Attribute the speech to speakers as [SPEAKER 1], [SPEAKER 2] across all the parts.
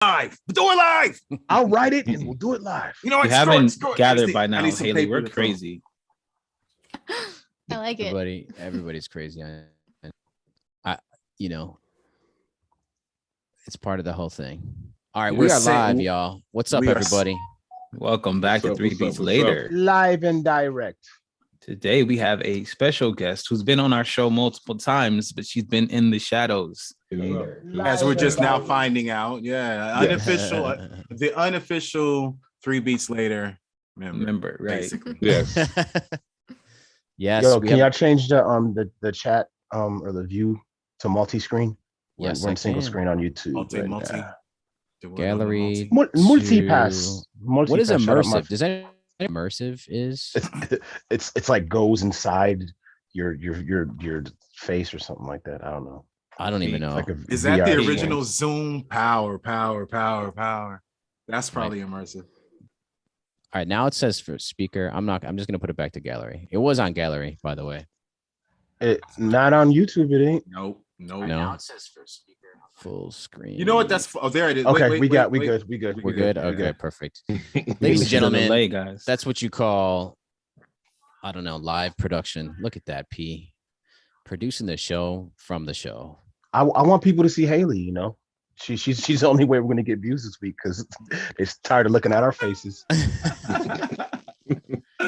[SPEAKER 1] live. Do it live.
[SPEAKER 2] I'll write it and we'll do it live.
[SPEAKER 1] You know what?
[SPEAKER 3] You haven't
[SPEAKER 1] Screw it.
[SPEAKER 3] gathered by
[SPEAKER 1] I
[SPEAKER 3] now,
[SPEAKER 1] need some
[SPEAKER 3] Hayley.
[SPEAKER 1] paper
[SPEAKER 3] We're
[SPEAKER 1] to fill.
[SPEAKER 3] crazy.
[SPEAKER 4] I like it.
[SPEAKER 5] Everybody's crazy. You know, it's part of the whole thing. All right, we are live, y'all. What's up, everybody?
[SPEAKER 3] Welcome back to Three Beats Later.
[SPEAKER 2] Live and direct.
[SPEAKER 3] Today we have a special guest who's been on our show multiple times, but she's been in the shadows.
[SPEAKER 1] As we're just now finding out. Yeah. Unofficial, the unofficial 3 Beats Later member, right? Basically.
[SPEAKER 2] Yes.
[SPEAKER 5] Yes.
[SPEAKER 2] Yo, can y'all change the chat or the view to multi-screen?
[SPEAKER 5] Yes,
[SPEAKER 2] we're in single screen on YouTube.
[SPEAKER 1] Multi.
[SPEAKER 5] Gallery.
[SPEAKER 2] Multi-pass.
[SPEAKER 5] What is immersive? Does that immersive is?
[SPEAKER 2] It's like goes inside your face or something like that. I don't know.
[SPEAKER 5] I don't even know.
[SPEAKER 2] Like
[SPEAKER 1] is that the original Zoom? Power. That's probably immersive.
[SPEAKER 5] All right, now it says for speaker. I'm just gonna put it back to gallery. It was on gallery, by the way.
[SPEAKER 2] It's not on YouTube. It ain't.
[SPEAKER 1] Nope.
[SPEAKER 5] No. Now it says for speaker. Full screen.
[SPEAKER 1] You know what? That's there. It is.
[SPEAKER 2] Okay, we good.
[SPEAKER 5] We're good. Okay, perfect. Ladies and gentlemen,
[SPEAKER 3] guys.
[SPEAKER 5] That's what you call, I don't know, live production. Look at that, P. Producing the show from the show.
[SPEAKER 2] I want people to see Hayley. You know, she's the only way we're going to get views this week because it's tired of looking at our faces.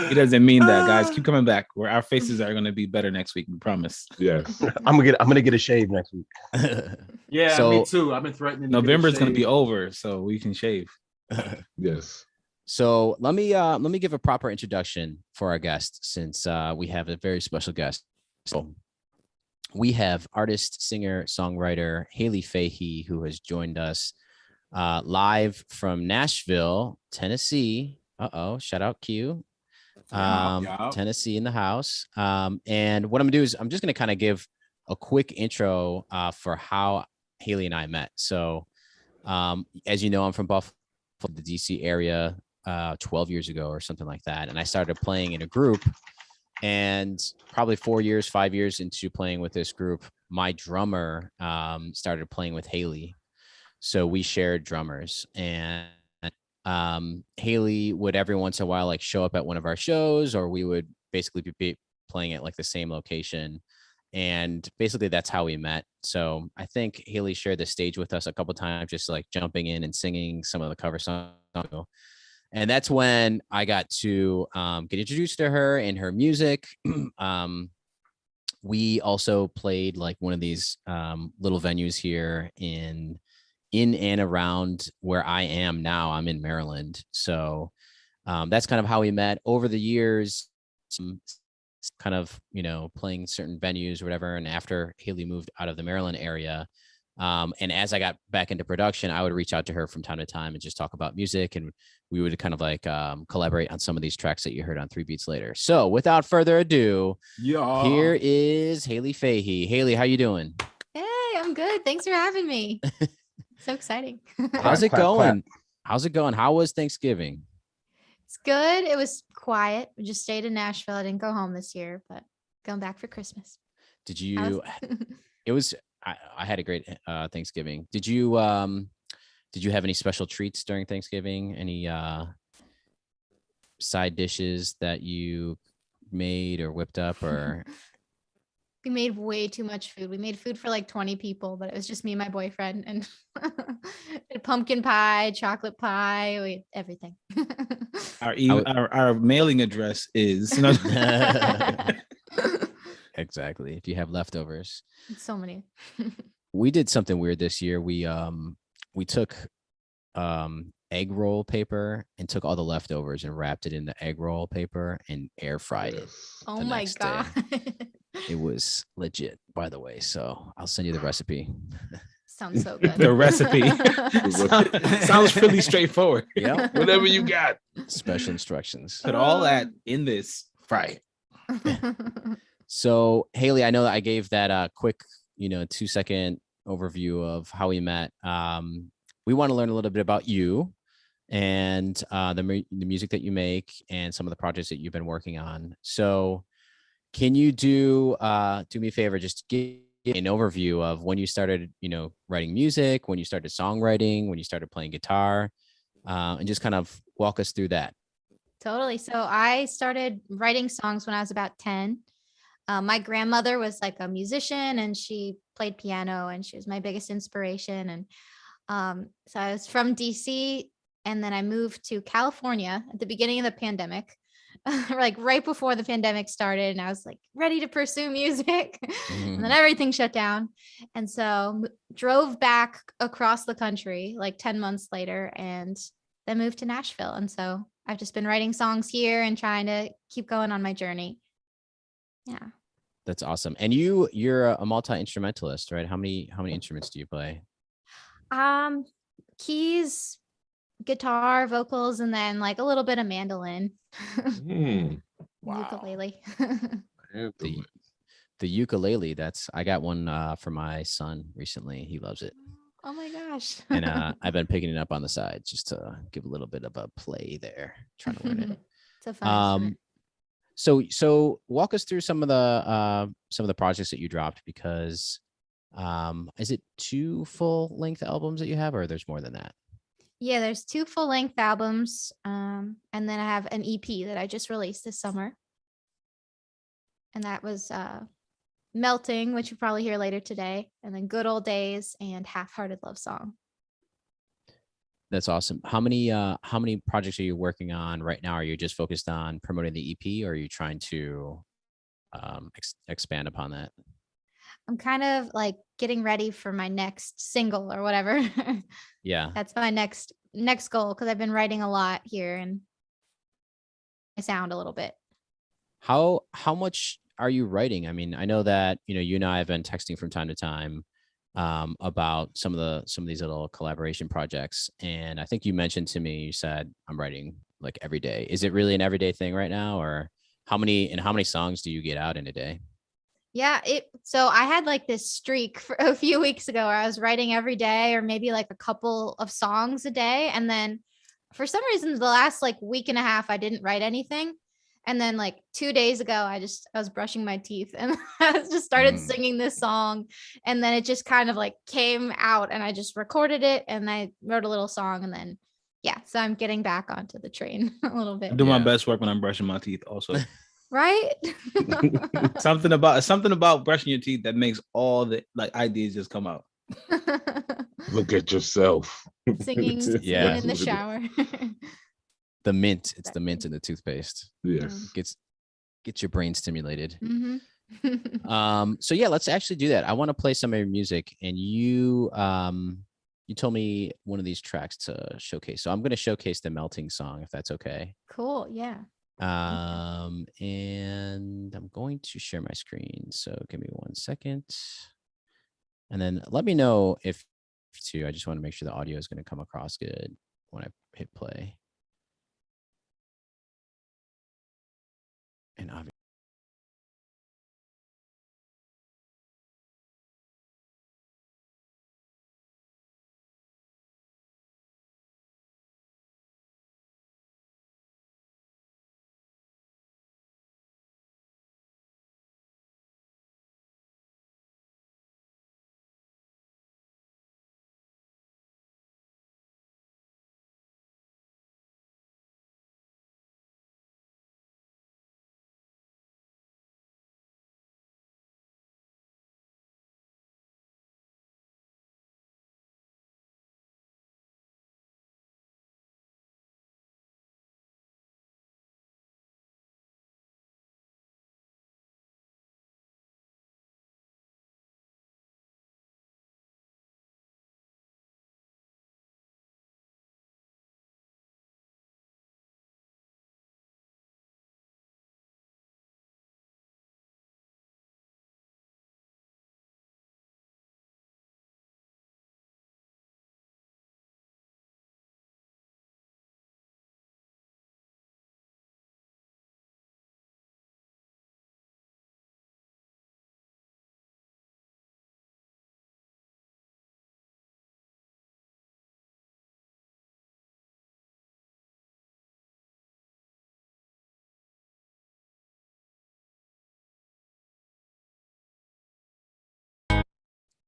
[SPEAKER 3] He doesn't mean that, guys. Keep coming back. Where our faces are going to be better next week. We promise.
[SPEAKER 2] Yes, I'm gonna get a shave next week.
[SPEAKER 1] Yeah,
[SPEAKER 5] so,
[SPEAKER 1] me too. I've been threatening.
[SPEAKER 3] November's going to be over, so we can shave.
[SPEAKER 2] Yes.
[SPEAKER 5] So let me give a proper introduction for our guest, since we have a very special guest. So we have artist, singer, songwriter Hayley Fahey, who has joined us live from Nashville, Tennessee. Shout out Q. Tennessee in the house. And what I'm gonna do is I'm just gonna kind of give a quick intro for how Hayley and I met. So as you know, I'm from Buffalo, the DC area, 12 years ago or something like that. And I started playing in a group, and probably 5 years into playing with this group, my drummer started playing with Hayley. So we shared drummers, and Hayley would every once in a while like show up at one of our shows, or we would basically be playing at like the same location. And basically that's how we met. So I think Hayley shared the stage with us a couple of times, just like jumping in and singing some of the cover songs. And that's when I got to get introduced to her and her music. We also played like one of these little venues here in and around where I am now. I'm in Maryland. So that's kind of how we met over the years, kind of, playing certain venues or whatever. And after Hayley moved out of the Maryland area, and as I got back into production, I would reach out to her from time to time and just talk about music. And we would kind of like collaborate on some of these tracks that you heard on 3 Beats Later. So without further ado, here is Hayley Fahey. Hayley, how you doing?
[SPEAKER 4] Hey, I'm good. Thanks for having me. So exciting.
[SPEAKER 5] How's it going? How's it going? How was Thanksgiving?
[SPEAKER 4] It's good. It was quiet. We just stayed in Nashville. I didn't go home this year, but going back for Christmas.
[SPEAKER 5] Did you? It was. I had a great Thanksgiving. Did you have any special treats during Thanksgiving? Any side dishes that you made or whipped up, or?
[SPEAKER 4] We made way too much food. We made food for like 20 people, but it was just me and my boyfriend, and pumpkin pie, chocolate pie, everything.
[SPEAKER 3] Our mailing address is
[SPEAKER 5] exactly. If you have leftovers,
[SPEAKER 4] so many.
[SPEAKER 5] We did something weird this year. We took egg roll paper and took all the leftovers and wrapped it in the egg roll paper and air fried it.
[SPEAKER 4] Oh my God.
[SPEAKER 5] It was legit, by the way. So I'll send you the recipe.
[SPEAKER 4] Sounds so good.
[SPEAKER 3] The recipe sounds pretty straightforward.
[SPEAKER 5] Yeah.
[SPEAKER 3] Whatever you got.
[SPEAKER 5] Special instructions.
[SPEAKER 3] Put all that in this fry.
[SPEAKER 5] So Hayley, I know that I gave that quick, 2-second overview of how we met. We want to learn a little bit about you and the music that you make and some of the projects that you've been working on. So can you do me a favor, just give an overview of when you started, writing music, when you started songwriting, when you started playing guitar, and just kind of walk us through that.
[SPEAKER 4] Totally. So I started writing songs when I was about 10. My grandmother was like a musician and she played piano and she was my biggest inspiration. And so I was from DC and then I moved to California at the beginning of the pandemic, like right before the pandemic started. And I was like ready to pursue music and then everything shut down. And so drove back across the country like 10 months later and then moved to Nashville. And so I've just been writing songs here and trying to keep going on my journey. Yeah.
[SPEAKER 5] That's awesome. And you're a multi-instrumentalist, right? How many instruments do you play?
[SPEAKER 4] Keys, guitar, vocals, and then like a little bit of mandolin.
[SPEAKER 2] Wow.
[SPEAKER 4] Ukulele.
[SPEAKER 5] The ukulele, I got one for my son recently. He loves it.
[SPEAKER 4] Oh my gosh.
[SPEAKER 5] And I've been picking it up on the side just to give a little bit of a play there, trying to learn it.
[SPEAKER 4] It's a fun instrument.
[SPEAKER 5] So walk us through some of the projects that you dropped, because is it 2 full-length albums that you have, or there's more than that?
[SPEAKER 4] Yeah, there's 2 full-length albums. And then I have an EP that I just released this summer. And that was Melting, which you'll probably hear later today, and then Good Old Days and Half-Hearted Love Song.
[SPEAKER 5] That's awesome. How many projects are you working on right now? Are you just focused on promoting the EP, or are you trying to expand upon that?
[SPEAKER 4] I'm kind of like getting ready for my next single or whatever.
[SPEAKER 5] Yeah.
[SPEAKER 4] That's my next goal, because I've been writing a lot here and I sound a little bit.
[SPEAKER 5] How much are you writing? I mean, I know that, you and I have been texting from time to time about some of these little collaboration projects. And I think you mentioned to me, you said, I'm writing like every day. Is it really an everyday thing right now? Or how many songs do you get out in a day?
[SPEAKER 4] Yeah, so I had like this streak for a few weeks ago where I was writing every day, or maybe like a couple of songs a day. And then for some reason, the last like week and a half, I didn't write anything. And then like 2 days ago, I was brushing my teeth and I just started singing this song. And then it just kind of like came out and I just recorded it and I wrote a little song. And then, yeah, so I'm getting back onto the train a little bit.
[SPEAKER 3] I do my best work when I'm brushing my teeth also.
[SPEAKER 4] Right?
[SPEAKER 3] something about brushing your teeth that makes all the like ideas just come out.
[SPEAKER 2] Look at yourself.
[SPEAKER 4] Singing in the shower.
[SPEAKER 5] The mint. It's the mint in the toothpaste.
[SPEAKER 2] Yes.
[SPEAKER 5] Gets your brain stimulated.
[SPEAKER 4] Mm-hmm.
[SPEAKER 5] So yeah, let's actually do that. I want to play some of your music, and you told me one of these tracks to showcase. So I'm going to showcase the Melting song, if that's okay.
[SPEAKER 4] Cool. Yeah.
[SPEAKER 5] And I'm going to share my screen. So give me 1 second. And then let me know if I just want to make sure the audio is going to come across good when I hit play. And obviously,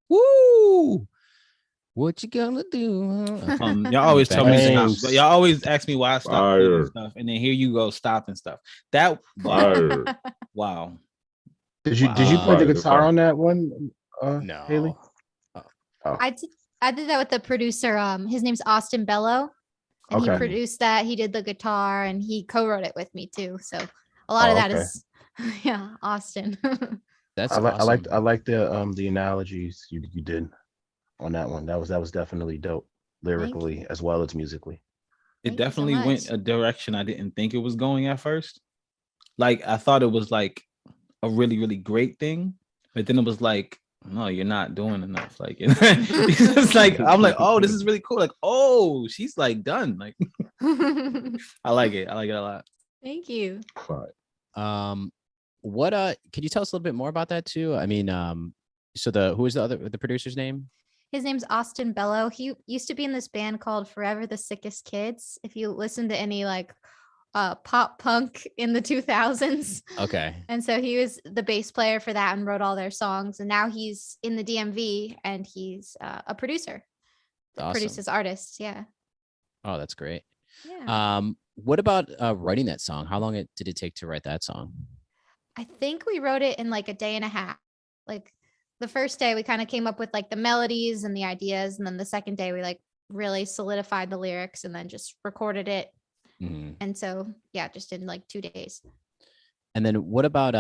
[SPEAKER 5] Woo! What you gonna do?
[SPEAKER 3] Y'all always tell me
[SPEAKER 2] Flames.
[SPEAKER 3] stop. Y'all always ask me why I stop doing
[SPEAKER 6] Fire.
[SPEAKER 3] stuff, and then here you go stopping stuff. That
[SPEAKER 6] Fire.
[SPEAKER 3] wow.
[SPEAKER 2] Did you play the
[SPEAKER 6] Fire,
[SPEAKER 2] guitar
[SPEAKER 6] fire.
[SPEAKER 2] on that one?
[SPEAKER 5] No.
[SPEAKER 2] Hayley. Oh,
[SPEAKER 4] I did that with the producer. His name's Austin Bello, and he
[SPEAKER 2] Okay.
[SPEAKER 4] produced that. He did the guitar, and he co-wrote it with me too. So a lot of that
[SPEAKER 2] okay.
[SPEAKER 4] is, yeah, Austin.
[SPEAKER 5] That's
[SPEAKER 2] I like
[SPEAKER 5] awesome.
[SPEAKER 2] I like the analogies you did on that one. That was definitely dope lyrically as well as musically.
[SPEAKER 3] It
[SPEAKER 4] Thank you so
[SPEAKER 3] definitely went
[SPEAKER 4] much.
[SPEAKER 3] a direction I didn't think it was going at first. Like I thought it was like a really, really great thing, but then it was like, no, you're not doing enough. Like it's like I'm like, oh, this is really cool. Like, oh, she's like done. Like I like it. I like it a lot.
[SPEAKER 4] Thank you.
[SPEAKER 6] Fire.
[SPEAKER 5] What could you tell us a little bit more about that too? I mean, so who is the producer's name?
[SPEAKER 4] His name's Austin Bello. He used to be in this band called Forever the Sickest Kids. If you listen to any like pop punk in the 2000s.
[SPEAKER 5] Okay.
[SPEAKER 4] And so he was the bass player for that and wrote all their songs. And now he's in the DMV and he's a producer.
[SPEAKER 5] Awesome.
[SPEAKER 4] Produces artists. Yeah.
[SPEAKER 5] Oh, that's great.
[SPEAKER 4] Yeah.
[SPEAKER 5] What about writing that song? How long did it take to write that song?
[SPEAKER 4] I think we wrote it in like a day and a half. Like the first day we kind of came up with like the melodies and the ideas. And then the second day we like really solidified the lyrics and then just recorded it.
[SPEAKER 5] Mm-hmm.
[SPEAKER 4] And so, yeah, just in like 2 days.
[SPEAKER 5] And then what about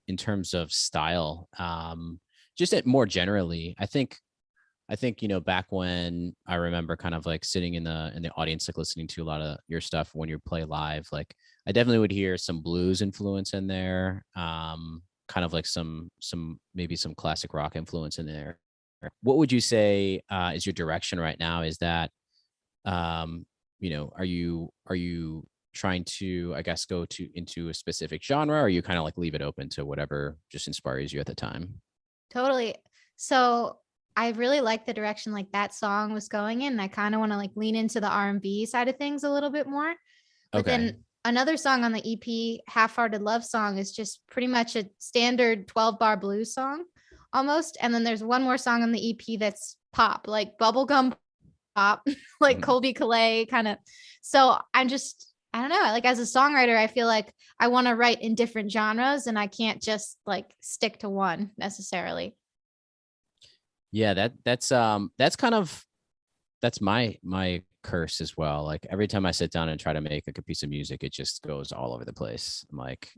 [SPEAKER 5] in terms of style? Just more generally, I think back when I remember kind of like sitting in the audience, like listening to a lot of your stuff when you play live, like I definitely would hear some blues influence in there, kind of like some maybe some classic rock influence in there. What would you say is your direction right now? Is that are you trying to, I guess, go into a specific genre, or you kind of like leave it open to whatever just inspires you at the time?
[SPEAKER 4] Totally. So I really like the direction like that song was going in. I kind of want to like lean into the R&B side of things a little bit more. But then another song on the EP, Half-Hearted Love Song, is just pretty much a standard 12-bar blues song almost. And then there's one more song on the EP that's pop, like bubblegum pop, like Colby Calais kind of. So I don't know. Like as a songwriter, I feel like I want to write in different genres and I can't just like stick to one necessarily.
[SPEAKER 5] Yeah, that's kind of my curse as well. Like every time I sit down and try to make like a piece of music, it just goes all over the place. I'm like,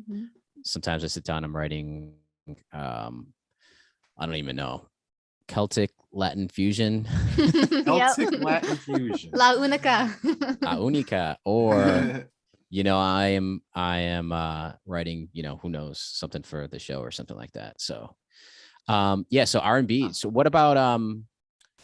[SPEAKER 5] sometimes I sit down, I'm writing I don't even know, Celtic Latin fusion.
[SPEAKER 1] Celtic Latin fusion.
[SPEAKER 4] La Unica.
[SPEAKER 5] La Unica, or I am writing, who knows, something for the show or something like that. So so R&B. So what about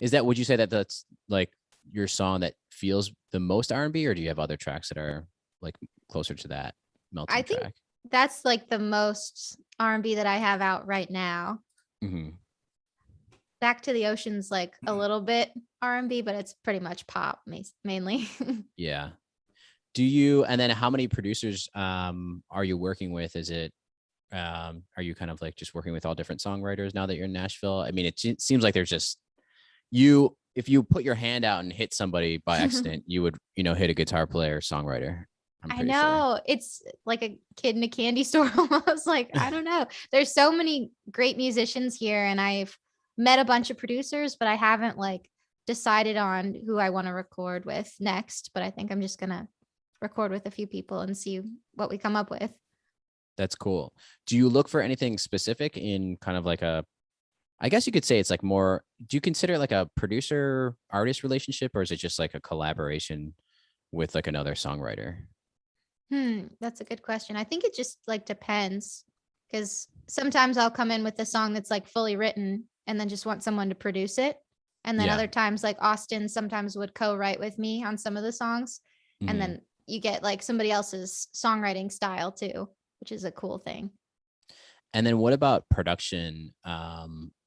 [SPEAKER 5] would you say that that's like your song that feels the most R&B, or do you have other tracks that are like closer to that melting
[SPEAKER 4] I think
[SPEAKER 5] track?
[SPEAKER 4] that's like the most R&B that I have out right now.
[SPEAKER 5] Mm-hmm.
[SPEAKER 4] Back to the Ocean's like a little bit R&B, but it's pretty much pop mainly.
[SPEAKER 5] Yeah. Do you, and then how many producers are you working with? Is it, are you kind of like just working with all different songwriters now that you're in Nashville? I mean, it seems like there's just if you put your hand out and hit somebody by accident, you would, hit a guitar player, songwriter.
[SPEAKER 4] I know. Sure. It's like a kid in a candy store almost. Like, I don't know. There's so many great musicians here and I've met a bunch of producers, but I haven't like decided on who I want to record with next. But I think I'm just going to record with a few people and see what we come up with.
[SPEAKER 5] That's cool. Do you look for anything specific in kind of like I guess you could say it's like more, do you consider it like a producer artist relationship, or is it just like a collaboration with like another songwriter?
[SPEAKER 4] That's a good question. I think it just like depends, because sometimes I'll come in with a song that's like fully written and then just want someone to produce it. And then other times like Austin sometimes would co-write with me on some of the songs.
[SPEAKER 5] Mm-hmm.
[SPEAKER 4] And then you get like somebody else's songwriting style too, which is a cool thing.
[SPEAKER 5] And then what about production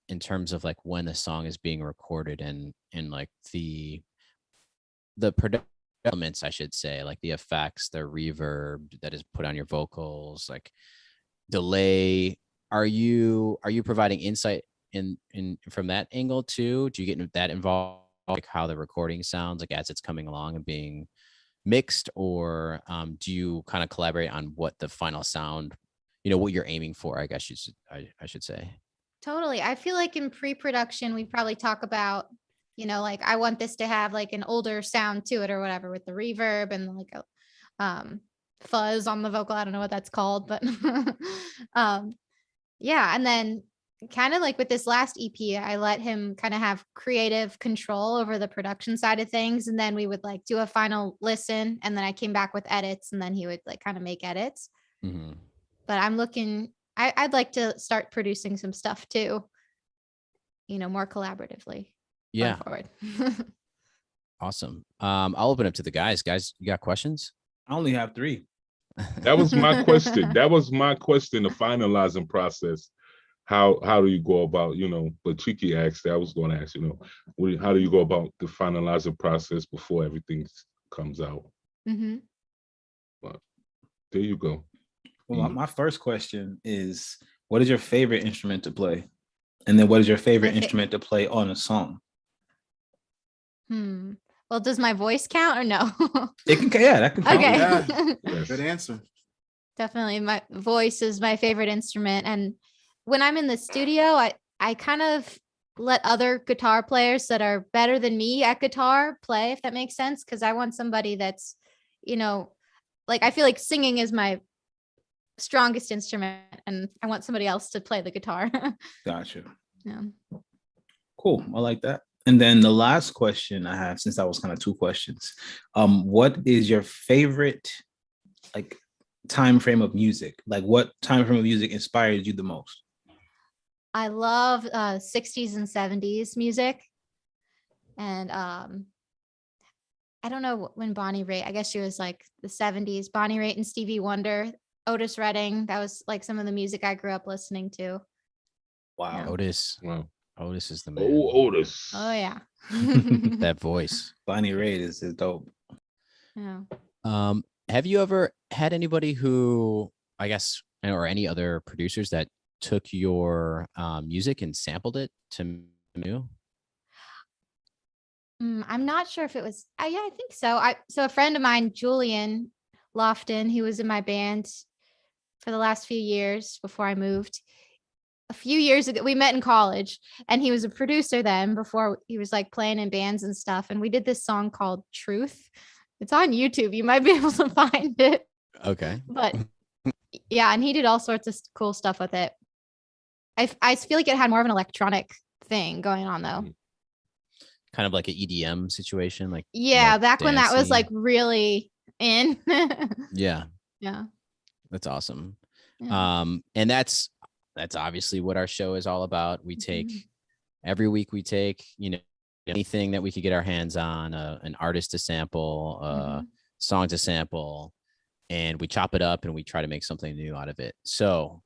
[SPEAKER 5] in terms of like when the song is being recorded and like the production elements, I should say, like the effects, the reverb that is put on your vocals, like delay. Are you providing insight in from that angle too? Do you get that involved, like how the recording sounds like as it's coming along and being mixed, or do you kind of collaborate on what the final sound, what you're aiming for? I guess I should say.
[SPEAKER 4] Totally. I feel like in pre-production, we probably talk about, like I want this to have like an older sound to it or whatever with the reverb and like a fuzz on the vocal. I don't know what that's called, but yeah. And then kind of like with this last EP, I let him kind of have creative control over the production side of things. And then we would like do a final listen. And then I came back with edits and then he would like kind of make edits.
[SPEAKER 5] Mm-hmm.
[SPEAKER 4] But I'm looking, I'd like to start producing some stuff too, more collaboratively.
[SPEAKER 5] Yeah.
[SPEAKER 4] Forward.
[SPEAKER 5] Awesome. I'll open up to the guys. Guys, you got questions?
[SPEAKER 3] I only have 3.
[SPEAKER 6] That was my question. The finalizing process. How do you go about, but Chiki asked that, I was going to ask, how do you go about the finalizing process before everything comes out?
[SPEAKER 4] Mm-hmm.
[SPEAKER 6] But there you go.
[SPEAKER 3] Well, my first question is, what is your favorite instrument to play? And then what is your favorite instrument to play on a song?
[SPEAKER 4] Well, does my voice count or no?
[SPEAKER 3] That can count.
[SPEAKER 4] Okay.
[SPEAKER 1] Yeah. Good answer.
[SPEAKER 4] Definitely. My voice is my favorite instrument. And when I'm in the studio, I kind of let other guitar players that are better than me at guitar play, if that makes sense. Cause I want somebody that's, like, I feel like singing is my strongest instrument and I want somebody else to play the guitar.
[SPEAKER 3] Gotcha.
[SPEAKER 4] Yeah.
[SPEAKER 3] Cool. I like that. And then the last question I have, since that was kind of 2 questions, what is your favorite like time frame of music? Like what time frame of music inspires you the most?
[SPEAKER 4] I love 60s and 70s music. And I don't know when Bonnie Raitt, I guess she was like the 70s, Bonnie Raitt and Stevie Wonder, Otis Redding. That was like some of the music I grew up listening to.
[SPEAKER 3] Wow.
[SPEAKER 4] Yeah.
[SPEAKER 5] Otis.
[SPEAKER 6] Wow.
[SPEAKER 5] Otis is the man.
[SPEAKER 6] Oh, Otis.
[SPEAKER 4] Oh yeah.
[SPEAKER 5] That voice.
[SPEAKER 3] Bonnie Raitt is dope.
[SPEAKER 4] Yeah.
[SPEAKER 5] Have you ever had anybody who, I guess, or any other producers that took your music and sampled it to you?
[SPEAKER 4] I'm not sure if it was. Yeah, I think so. So a friend of mine, Julian Lofton, who was in my band for the last few years before I moved. A few years ago, we met in college, and he was a producer then. Before he was like playing in bands and stuff, and we did this song called "Truth." It's on YouTube. You might be able to find it.
[SPEAKER 5] Okay.
[SPEAKER 4] But yeah, and he did all sorts of cool stuff with it. I feel like it had more of an electronic thing going on though.
[SPEAKER 5] Kind of like an EDM situation, like
[SPEAKER 4] yeah,
[SPEAKER 5] more
[SPEAKER 4] back when that was
[SPEAKER 5] dancey.
[SPEAKER 4] like really in.
[SPEAKER 5] Yeah,
[SPEAKER 4] Yeah.
[SPEAKER 5] that's awesome.
[SPEAKER 4] Yeah.
[SPEAKER 5] And that's obviously what our show is all about. We take every week, we take, anything that we could get our hands on, an artist to sample, song to sample, and we chop it up and we try to make something new out of it. So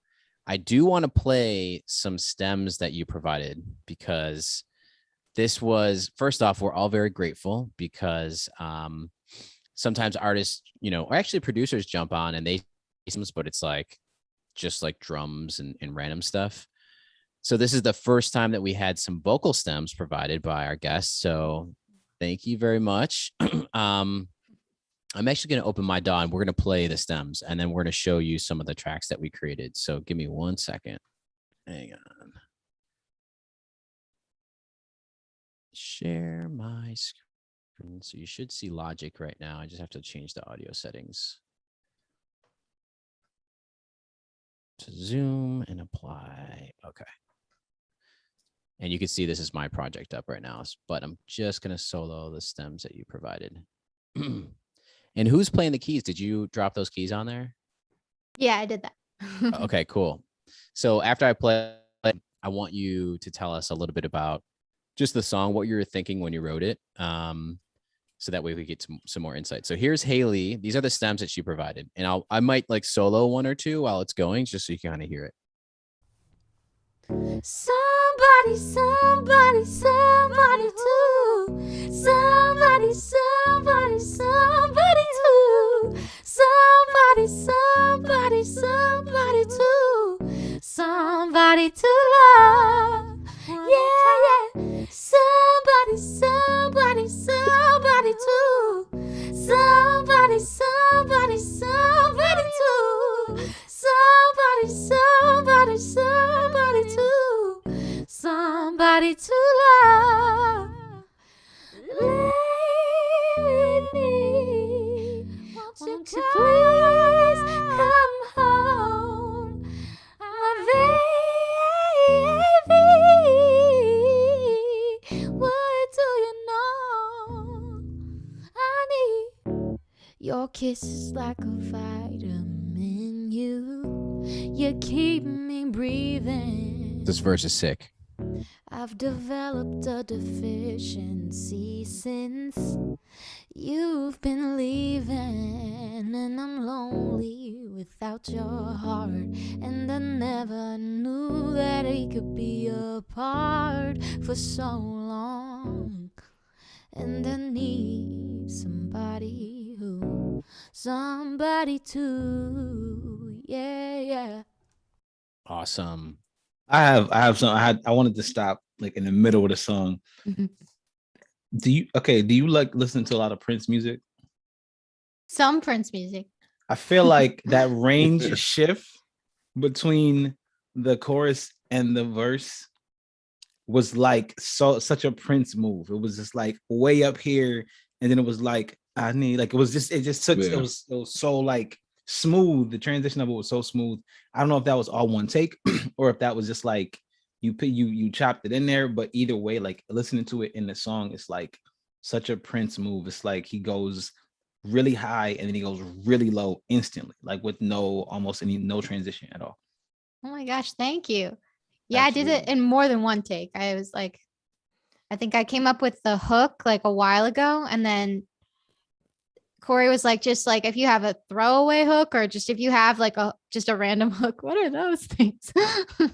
[SPEAKER 5] I do want to play some stems that you provided, because this was, first off, we're all very grateful, because sometimes artists, or actually producers jump on and they, but it's like, just like drums and random stuff. So this is the first time that we had some vocal stems provided by our guests. So thank you very much. I'm actually going to open my DAW and we're going to play the stems, and then we're going to show you some of the tracks that we created. So give me 1 second. Hang on. Share my screen. So you should see Logic right now. I just have to change the audio settings to zoom and apply. Okay. And you can see this is my project up right now, but I'm just going to solo the stems that you provided. And who's playing the keys? Did you drop those keys on there?
[SPEAKER 4] Yeah, I did that.
[SPEAKER 5] Okay, cool. So after I play, I want you to tell us a little bit about just the song, what you were thinking when you wrote it. So that way we get some more insight. So here's Hayley. These are the stems that she provided. And I might like solo 1 or 2 while it's going, just so you can kind of hear it.
[SPEAKER 7] Somebody, somebody, somebody too. Somebody, somebody, somebody too. Somebody, somebody, somebody too. Somebody to love. somebody, somebody too. Somebody, somebody, somebody too. Somebody to love. Lay with me. Won't you please come home, my baby? What do you know? I need your kisses like a vitamin. You keep me breathing.
[SPEAKER 5] This verse is sick.
[SPEAKER 7] I've developed a deficiency since you've been leaving, and I'm lonely without your heart, and I never knew that it could be apart for so long, and I need somebody to, yeah.
[SPEAKER 5] Awesome.
[SPEAKER 3] I have some. I wanted to stop like in the middle of the song. Do you like listen to a lot of Prince music?
[SPEAKER 4] Some Prince music.
[SPEAKER 3] I feel like that range shift between the chorus and the verse was like such a Prince move. It was just like way up here, and then it was like I need like it just took it was so like smooth. The transition of it was so smooth. I don't know if that was all one take or if that was just like you chopped it in there, but either way, like listening to it in the song, it's like such a Prince move. It's like he goes really high and then he goes really low instantly, like with no transition at all.
[SPEAKER 4] Oh my gosh, thank you. Yeah,
[SPEAKER 3] Absolutely.
[SPEAKER 4] I did it in more than one take. I think I came up with the hook like a while ago, and then Corey was like, just like if you have a throwaway hook or just if you have like just a random hook, what are those things?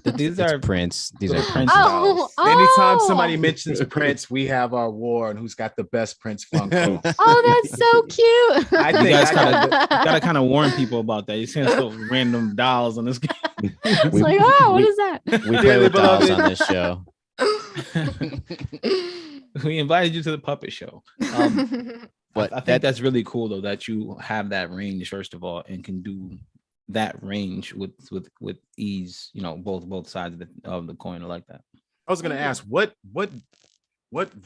[SPEAKER 3] These
[SPEAKER 5] It's
[SPEAKER 3] are
[SPEAKER 5] Prince. These are Prince.
[SPEAKER 4] Oh,
[SPEAKER 1] Anytime
[SPEAKER 4] oh.
[SPEAKER 1] somebody mentions Prince, we have our war and who's got the best Prince Funko.
[SPEAKER 4] Oh, that's so cute.
[SPEAKER 1] I
[SPEAKER 3] You
[SPEAKER 1] think
[SPEAKER 3] guys
[SPEAKER 1] I got
[SPEAKER 3] gotta kind of warn people about that. You see those random dolls on this game.
[SPEAKER 4] It's like, oh, what is that?
[SPEAKER 5] We play with dolls on this show.
[SPEAKER 3] We invited you to the puppet show.
[SPEAKER 5] But
[SPEAKER 3] I think that's really cool though that you have that range first of all and can do that range with ease. You know, both sides of the coin are like that.
[SPEAKER 1] I was gonna ask what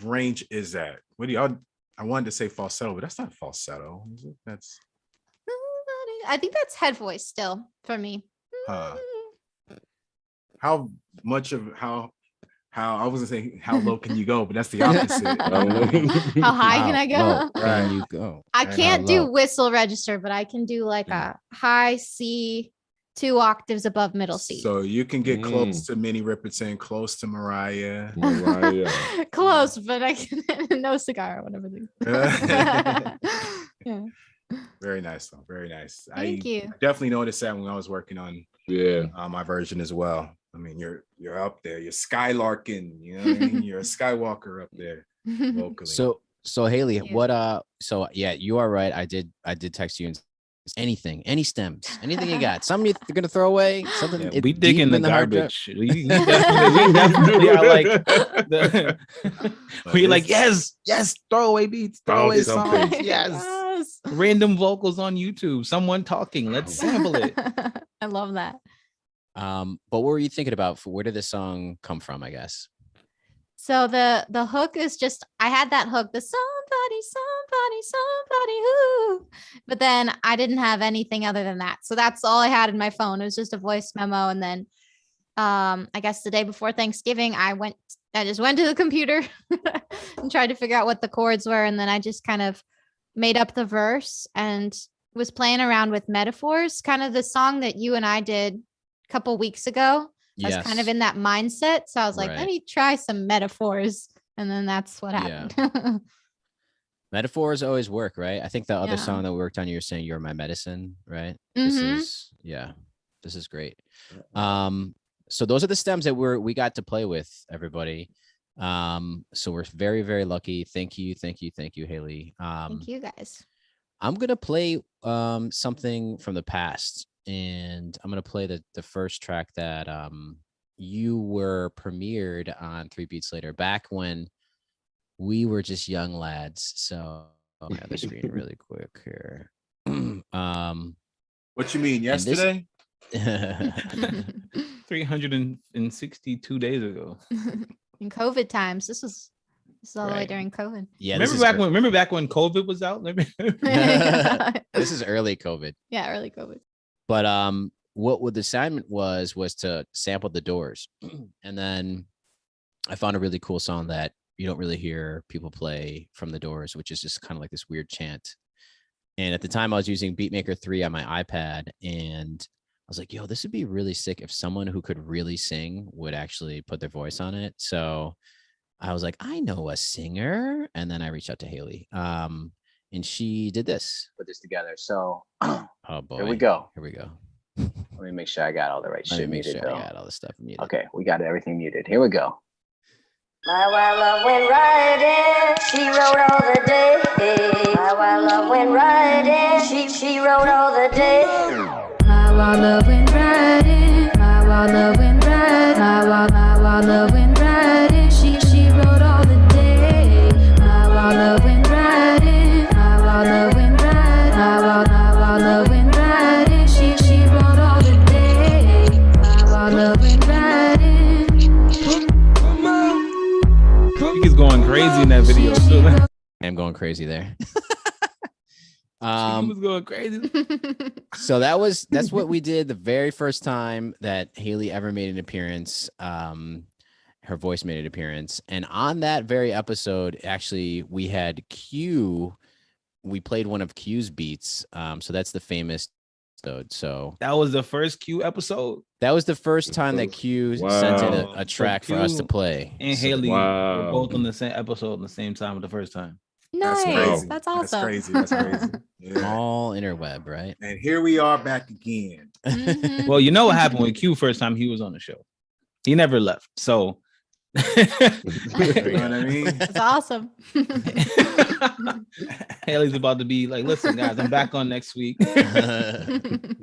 [SPEAKER 1] range is that? What do y'all? I wanted to say falsetto, but that's not falsetto. Is it? That's
[SPEAKER 4] I think that's head voice still for me.
[SPEAKER 1] how much of how I wasn't saying how low can you go, but that's the opposite.
[SPEAKER 4] How high can I go?
[SPEAKER 5] Low can you go?
[SPEAKER 4] I
[SPEAKER 1] And
[SPEAKER 4] can't
[SPEAKER 5] how
[SPEAKER 4] do
[SPEAKER 5] low?
[SPEAKER 4] whistle register, but I can do like a high C, 2 octaves above middle C.
[SPEAKER 1] So you can get close to Minnie Riperton, close to Mariah.
[SPEAKER 4] Close, but I can no cigar or whatever. Yeah.
[SPEAKER 1] Very nice though. Very nice.
[SPEAKER 4] Thank you.
[SPEAKER 1] Definitely noticed that when I was working on my version as well. I mean, you're up there. You're skylarking. You know what I mean? You're a Skywalker up there vocally.
[SPEAKER 5] So Hayley,
[SPEAKER 4] Thank you.
[SPEAKER 5] what so yeah, you are right. I did text you and any stems, anything you got, something you're gonna throw away, something.
[SPEAKER 3] Yeah, we dig in
[SPEAKER 5] deep
[SPEAKER 3] the
[SPEAKER 5] hard drive.
[SPEAKER 3] garbage. We definitely are like we like yes, throwaway beats, throwaway songs, yes, random vocals on YouTube, someone talking. Let's sample it.
[SPEAKER 4] I love that.
[SPEAKER 5] But what were you thinking about? Where did this song come from? I guess.
[SPEAKER 4] So the hook is just I had that hook, the somebody who, but then I didn't have anything other than that. So that's all I had in my phone. It was just a voice memo. And then I guess the day before Thanksgiving, I just went to the computer and tried to figure out what the chords were. And then I just kind of made up the verse and was playing around with metaphors, kind of the song that you and I did a couple weeks ago. I was kind of in that mindset. So I was like, let me try some metaphors. And then that's what happened.
[SPEAKER 5] Yeah. Metaphors always work, right? I think the other song that we worked on, you were saying "You're My Medicine," right? This is great. So those are the stems that we got to play with, everybody. So we're very, very lucky. Thank you, Hayley.
[SPEAKER 4] Thank you guys.
[SPEAKER 5] I'm gonna play something from the past, and I'm gonna play the first track that you were premiered on 3 Beats Later back when we were just young lads. So I'll have the screen really quick here.
[SPEAKER 1] What you mean,
[SPEAKER 5] And this-
[SPEAKER 1] yesterday?
[SPEAKER 3] 362 days ago.
[SPEAKER 4] In COVID times, this is all the way
[SPEAKER 3] Right.
[SPEAKER 4] during COVID.
[SPEAKER 5] Yeah, this
[SPEAKER 3] remember
[SPEAKER 5] is
[SPEAKER 3] back when COVID was out?
[SPEAKER 5] this is early COVID.
[SPEAKER 4] Yeah, early COVID.
[SPEAKER 5] But what the assignment was to sample the Doors. And then I found a really cool song that you don't really hear people play from the Doors, which is just kind of like this weird chant. And at the time I was using Beatmaker 3 on my iPad, and I was like, yo, this would be really sick if someone who could really sing would actually put their voice on it. So I was like, I know a singer. And then I reached out to Hayley. And she did this. Put this together. So oh boy. Here we go. Let me make sure I got all the right shit muted. I got all the stuff muted. Okay, we got everything muted. Here we go.
[SPEAKER 8] My wild love went riding, she rode all the day. My wild love went riding, she rode all the day.
[SPEAKER 7] My wild love went riding, my wild love went riding, my wild love went riding, she rode all the day. My wild love went riding, my wild love went riding, my wild love went riding, she rode all the day. My wild love went riding.
[SPEAKER 3] He's going crazy in that video too.
[SPEAKER 5] I'm going crazy there.
[SPEAKER 3] He was going crazy.
[SPEAKER 5] So that's what we did the very first time that Hayley ever made an appearance. Her voice made an appearance, and on that very episode, actually, we had Q. We played one of Q's beats. So that's the famous episode. So
[SPEAKER 3] That was the first Q episode.
[SPEAKER 5] that was the first time that Q sent in a track for us to play.
[SPEAKER 3] And
[SPEAKER 5] So-
[SPEAKER 3] Hayley were
[SPEAKER 6] Wow.
[SPEAKER 3] both on the same episode at the same time at the first time.
[SPEAKER 4] Nice.
[SPEAKER 1] crazy.
[SPEAKER 4] That's
[SPEAKER 1] That's
[SPEAKER 4] awesome.
[SPEAKER 1] crazy. That's crazy. Yeah.
[SPEAKER 5] all interweb, right?
[SPEAKER 1] And here we are back again.
[SPEAKER 4] Mhm.
[SPEAKER 3] Well, you know what happened with Q first time he was on the show. He never left. So
[SPEAKER 1] You know what I mean?
[SPEAKER 4] That's awesome.
[SPEAKER 3] Haley's about to be like, listen, guys, I'm back on next week.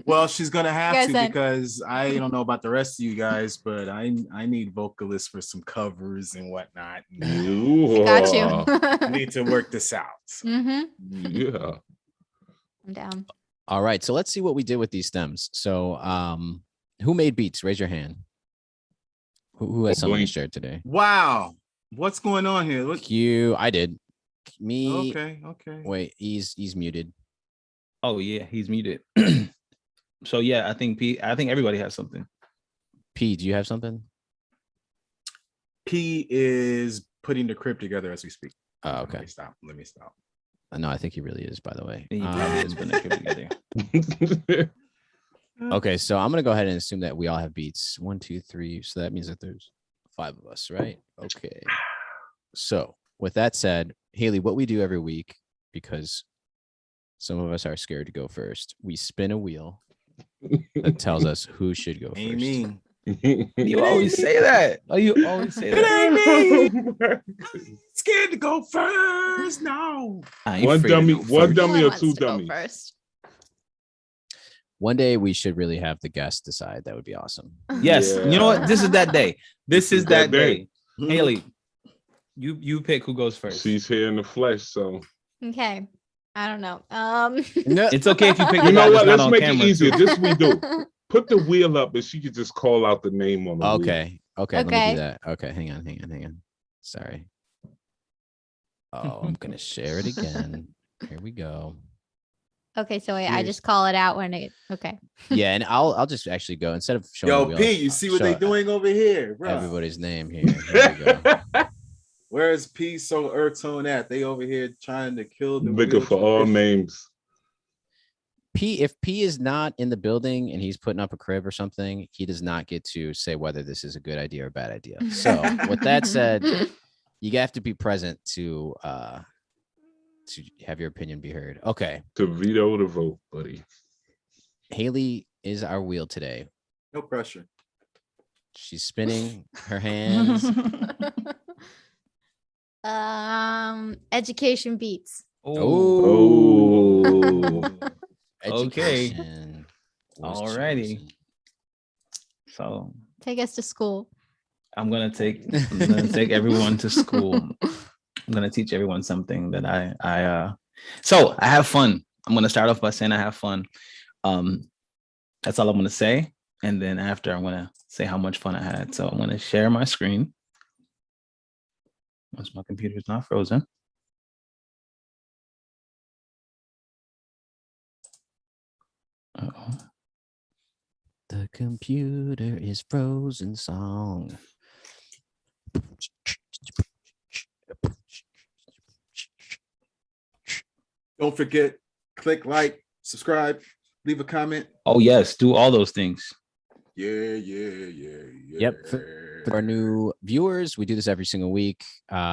[SPEAKER 1] Well, she's gonna have
[SPEAKER 4] guys
[SPEAKER 1] to
[SPEAKER 4] said-
[SPEAKER 1] because I don't know about the rest of you guys, but I need vocalists for some covers and whatnot.
[SPEAKER 4] Got
[SPEAKER 1] I
[SPEAKER 4] you.
[SPEAKER 1] need to work this out.
[SPEAKER 4] Mm-hmm.
[SPEAKER 6] Yeah.
[SPEAKER 4] I'm down.
[SPEAKER 5] All right, so let's see what we did with these stems. So, who made beats? Raise your hand. Who has
[SPEAKER 6] Oh,
[SPEAKER 5] something to
[SPEAKER 6] Blink.
[SPEAKER 5] share today?
[SPEAKER 1] Wow, what's going on here? What?
[SPEAKER 5] Q, I did. Me.
[SPEAKER 1] Okay.
[SPEAKER 5] Wait, he's muted.
[SPEAKER 3] Oh yeah, he's muted. So yeah, I think everybody has something.
[SPEAKER 5] P, do you have something?
[SPEAKER 1] P is putting the crib together as we speak.
[SPEAKER 5] Oh,
[SPEAKER 1] Let
[SPEAKER 5] okay.
[SPEAKER 1] me stop. Let me stop.
[SPEAKER 5] No, I think he really is, by the way.
[SPEAKER 3] And he probably has been together.
[SPEAKER 5] Okay, so I'm gonna go ahead and assume that we all have beats. 1, 2, 3. So that means that there's 5 of us, right? Okay. So with that said, Hayley, what we do every week, because some of us are scared to go first, we spin a wheel that tells us who should go
[SPEAKER 1] Ain't
[SPEAKER 5] first.
[SPEAKER 1] me.
[SPEAKER 3] You always say that. Oh, you always say
[SPEAKER 1] It
[SPEAKER 3] that.
[SPEAKER 1] ain't me. Scared to go first. No.
[SPEAKER 3] I ain't
[SPEAKER 6] One
[SPEAKER 3] afraid to
[SPEAKER 6] dummy,
[SPEAKER 3] go
[SPEAKER 6] one
[SPEAKER 3] first.
[SPEAKER 6] dummy
[SPEAKER 4] One
[SPEAKER 6] or
[SPEAKER 4] wants
[SPEAKER 6] two
[SPEAKER 4] to go
[SPEAKER 6] dummies?
[SPEAKER 4] first.
[SPEAKER 5] One day we should really have the guests decide. That would be awesome.
[SPEAKER 3] Yes, you know what? This is that day. This is that day.
[SPEAKER 1] Hmm.
[SPEAKER 3] Haley, you pick who goes first.
[SPEAKER 6] She's here in the flesh, so
[SPEAKER 4] Okay. I don't know.
[SPEAKER 5] No,
[SPEAKER 3] It's okay if you pick.
[SPEAKER 6] you
[SPEAKER 3] the
[SPEAKER 6] know
[SPEAKER 3] guy
[SPEAKER 6] what?
[SPEAKER 3] that's
[SPEAKER 6] Let's
[SPEAKER 3] not on
[SPEAKER 6] make it
[SPEAKER 3] camera,
[SPEAKER 6] easier.
[SPEAKER 3] too.
[SPEAKER 6] This we do. Put the wheel up, and she could just call out the name on the wheel.
[SPEAKER 5] okay. Let me
[SPEAKER 4] Okay.
[SPEAKER 5] do that. Okay, hang on. Sorry. Oh, I'm gonna share it again. Here we go.
[SPEAKER 4] Okay, so wait, I
[SPEAKER 1] Yes.
[SPEAKER 4] just call it out when it. Okay.
[SPEAKER 5] Yeah, and I'll just actually go instead of showing.
[SPEAKER 1] Yo,
[SPEAKER 5] the wheel,
[SPEAKER 1] P, you see what they
[SPEAKER 5] show
[SPEAKER 1] doing over here, bro?
[SPEAKER 5] Everybody's name here. Here we go.
[SPEAKER 1] Where is P so Earth Tone at? They over here trying to kill the
[SPEAKER 6] Looking
[SPEAKER 1] real
[SPEAKER 6] for all
[SPEAKER 1] tradition.
[SPEAKER 6] names.
[SPEAKER 5] If P is not in the building and he's putting up a crib or something, he does not get to say whether this is a good idea or a bad idea. So with that said, you have to be present to have your opinion be heard. Okay.
[SPEAKER 6] To veto the vote, buddy.
[SPEAKER 5] Hayley is our wheel today.
[SPEAKER 1] No pressure.
[SPEAKER 5] She's spinning her hands.
[SPEAKER 4] Education beats.
[SPEAKER 6] Oh.
[SPEAKER 3] Okay.
[SPEAKER 5] Education was
[SPEAKER 3] Alrighty.
[SPEAKER 5] chosen.
[SPEAKER 3] So
[SPEAKER 4] Take us to school.
[SPEAKER 3] I'm gonna take everyone to school. I'm gonna teach everyone something that I so I have fun I'm gonna start off by saying I have fun. That's all I'm gonna say, and then after I'm gonna say how much fun I had. So I'm gonna share my screen once my computer is not frozen. Uh-oh.
[SPEAKER 5] The computer is frozen song.
[SPEAKER 1] Don't forget, click like, subscribe, leave a comment.
[SPEAKER 3] Oh yes, do all those things.
[SPEAKER 1] Yeah.
[SPEAKER 5] Yep. For our new viewers, we do this every single week.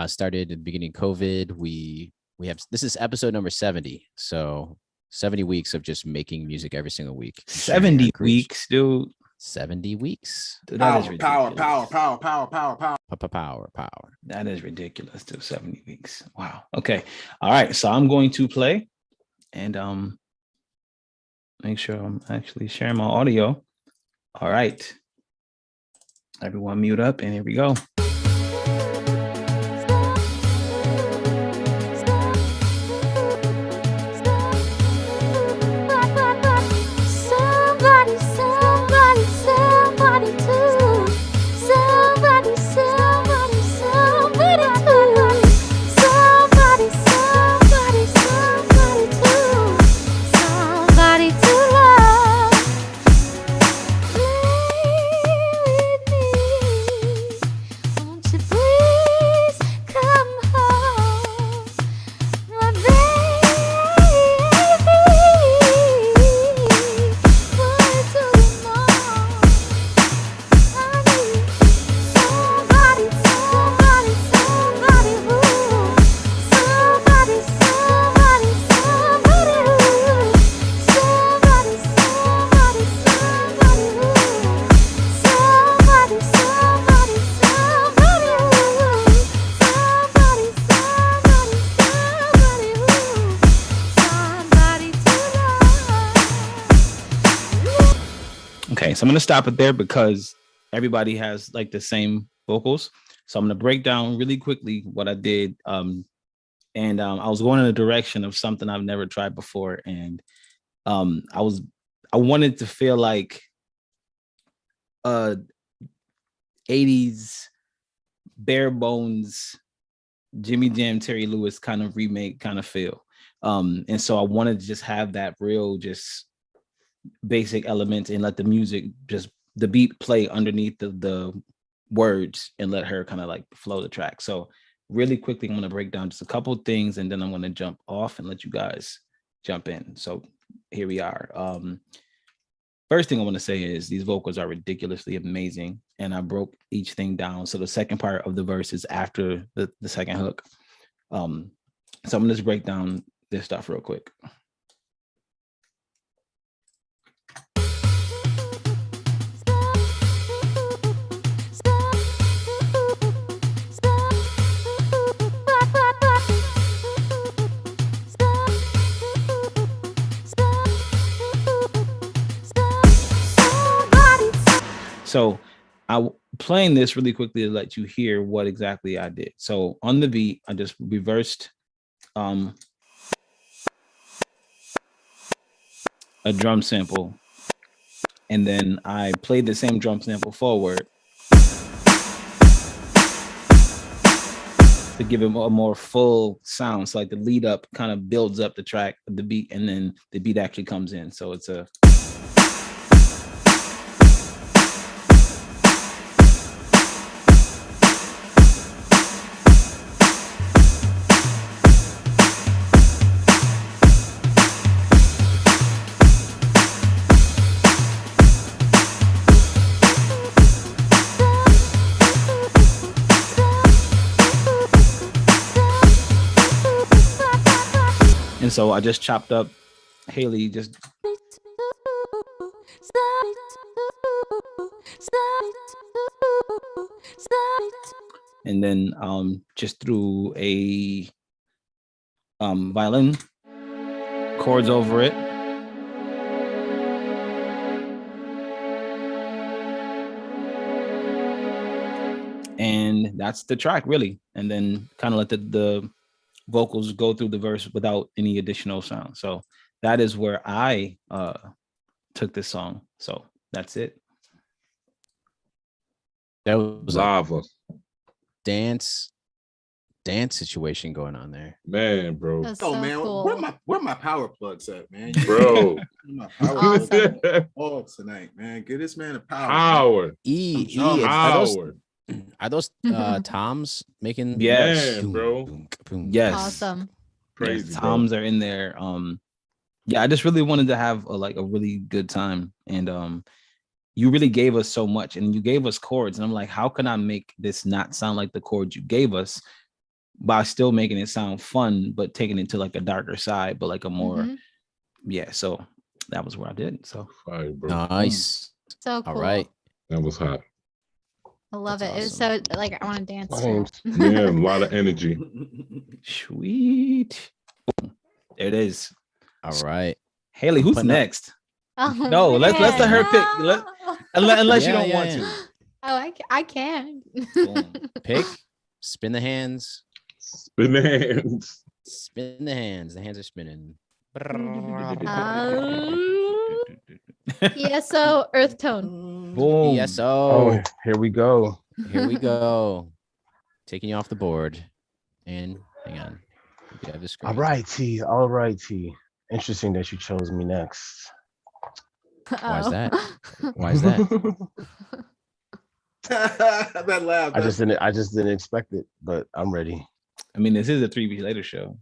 [SPEAKER 5] Started at the beginning of COVID. We have, this is episode number 70. So 70 weeks of just making music every single week.
[SPEAKER 3] 70 weeks, dude.
[SPEAKER 5] 70 weeks.
[SPEAKER 3] Dude,
[SPEAKER 1] Power.
[SPEAKER 3] ridiculous.
[SPEAKER 5] Power.
[SPEAKER 3] That is ridiculous, dude. 70 weeks. Wow. Okay. All right. So I'm going to play and make sure I'm actually sharing my audio. All right. Everyone mute up and here we go. Okay, so I'm going to stop it there because everybody has like the same vocals. So I'm going to break down really quickly what I did. I was going in the direction of something I've never tried before. And I wanted to feel like 80s bare bones Jimmy Jam, Terry Lewis kind of remake kind of feel. And so I wanted to just have that real, just basic elements and let the music, just the beat play underneath the words and let her kind of like flow the track. So really quickly, I'm going to break down just a couple of things and then I'm going to jump off and let you guys jump in. So here we are. First thing I want to say is these vocals are ridiculously amazing. And I broke each thing down. So the second part of the verse is after the second hook. So I'm going to just break down this stuff real quick. So I'm playing this really quickly to let you hear what exactly I did. So on the beat, I just reversed a drum sample. And then I played the same drum sample forward to give it a more full sound. So like the lead up kind of builds up the track, the beat, and then the beat actually comes in. So it's a and so I just chopped up Hayley just and then just threw a violin chords over it. And that's the track really. And then kind of let the vocals go through the verse without any additional sound. So that is where I took this song. So that's it.
[SPEAKER 5] That was a
[SPEAKER 6] Lava.
[SPEAKER 5] dance situation going on there.
[SPEAKER 6] Man, bro.
[SPEAKER 4] That's
[SPEAKER 1] Oh
[SPEAKER 4] so
[SPEAKER 1] man,
[SPEAKER 4] cool.
[SPEAKER 1] where my power plugs at, man?
[SPEAKER 6] Bro.
[SPEAKER 1] Where my power
[SPEAKER 4] Awesome.
[SPEAKER 1] plugs all tonight, man. Give this man a power.
[SPEAKER 6] Power.
[SPEAKER 5] Are those
[SPEAKER 4] Mhm.
[SPEAKER 5] toms making?
[SPEAKER 3] Yes.
[SPEAKER 6] Man, bro.
[SPEAKER 5] Boom, boom.
[SPEAKER 3] Yes.
[SPEAKER 4] Awesome.
[SPEAKER 6] Crazy.
[SPEAKER 3] Yes,
[SPEAKER 6] bro.
[SPEAKER 3] toms are in there. Yeah, I just really wanted to have a really good time, and you really gave us so much, and you gave us chords, and I'm like, how can I make this not sound like the chords you gave us by still making it sound fun, but taking it to like a darker side, but like a more
[SPEAKER 4] Mhm.
[SPEAKER 3] So that was where I did. So
[SPEAKER 6] Fire, bro.
[SPEAKER 5] Nice.
[SPEAKER 4] So cool.
[SPEAKER 5] All right.
[SPEAKER 6] That was hot.
[SPEAKER 4] I love
[SPEAKER 5] That's
[SPEAKER 4] it. It was so like I want to dance. to
[SPEAKER 2] James.
[SPEAKER 4] it.
[SPEAKER 6] Man, a lot of energy.
[SPEAKER 3] sweet. Boom. There it is.
[SPEAKER 5] All right.
[SPEAKER 3] Haley, who's
[SPEAKER 5] putting up-
[SPEAKER 3] next?
[SPEAKER 4] Oh,
[SPEAKER 3] No, let's let
[SPEAKER 4] man,
[SPEAKER 3] her pick.
[SPEAKER 4] no.
[SPEAKER 3] Unless you
[SPEAKER 5] Yeah,
[SPEAKER 3] don't
[SPEAKER 5] yeah,
[SPEAKER 3] want
[SPEAKER 5] yeah.
[SPEAKER 3] to.
[SPEAKER 4] Oh, I can.
[SPEAKER 3] Boom.
[SPEAKER 5] Pick. Spin the hands.
[SPEAKER 6] Spin the hands.
[SPEAKER 5] Spin the hands. The hands are spinning.
[SPEAKER 4] ESO Earth Tone.
[SPEAKER 3] Boom.
[SPEAKER 5] Yes.
[SPEAKER 2] Oh, here we go.
[SPEAKER 5] Here we go. Taking you off the board. And hang on. We have the screen.
[SPEAKER 2] All right, T. All right, T. Interesting that you chose me next.
[SPEAKER 5] Why is
[SPEAKER 4] Oh.
[SPEAKER 5] that? Why is that?
[SPEAKER 1] That laugh.
[SPEAKER 2] I just didn't expect it, but I'm ready.
[SPEAKER 3] I mean, this is a 3 weeks later show.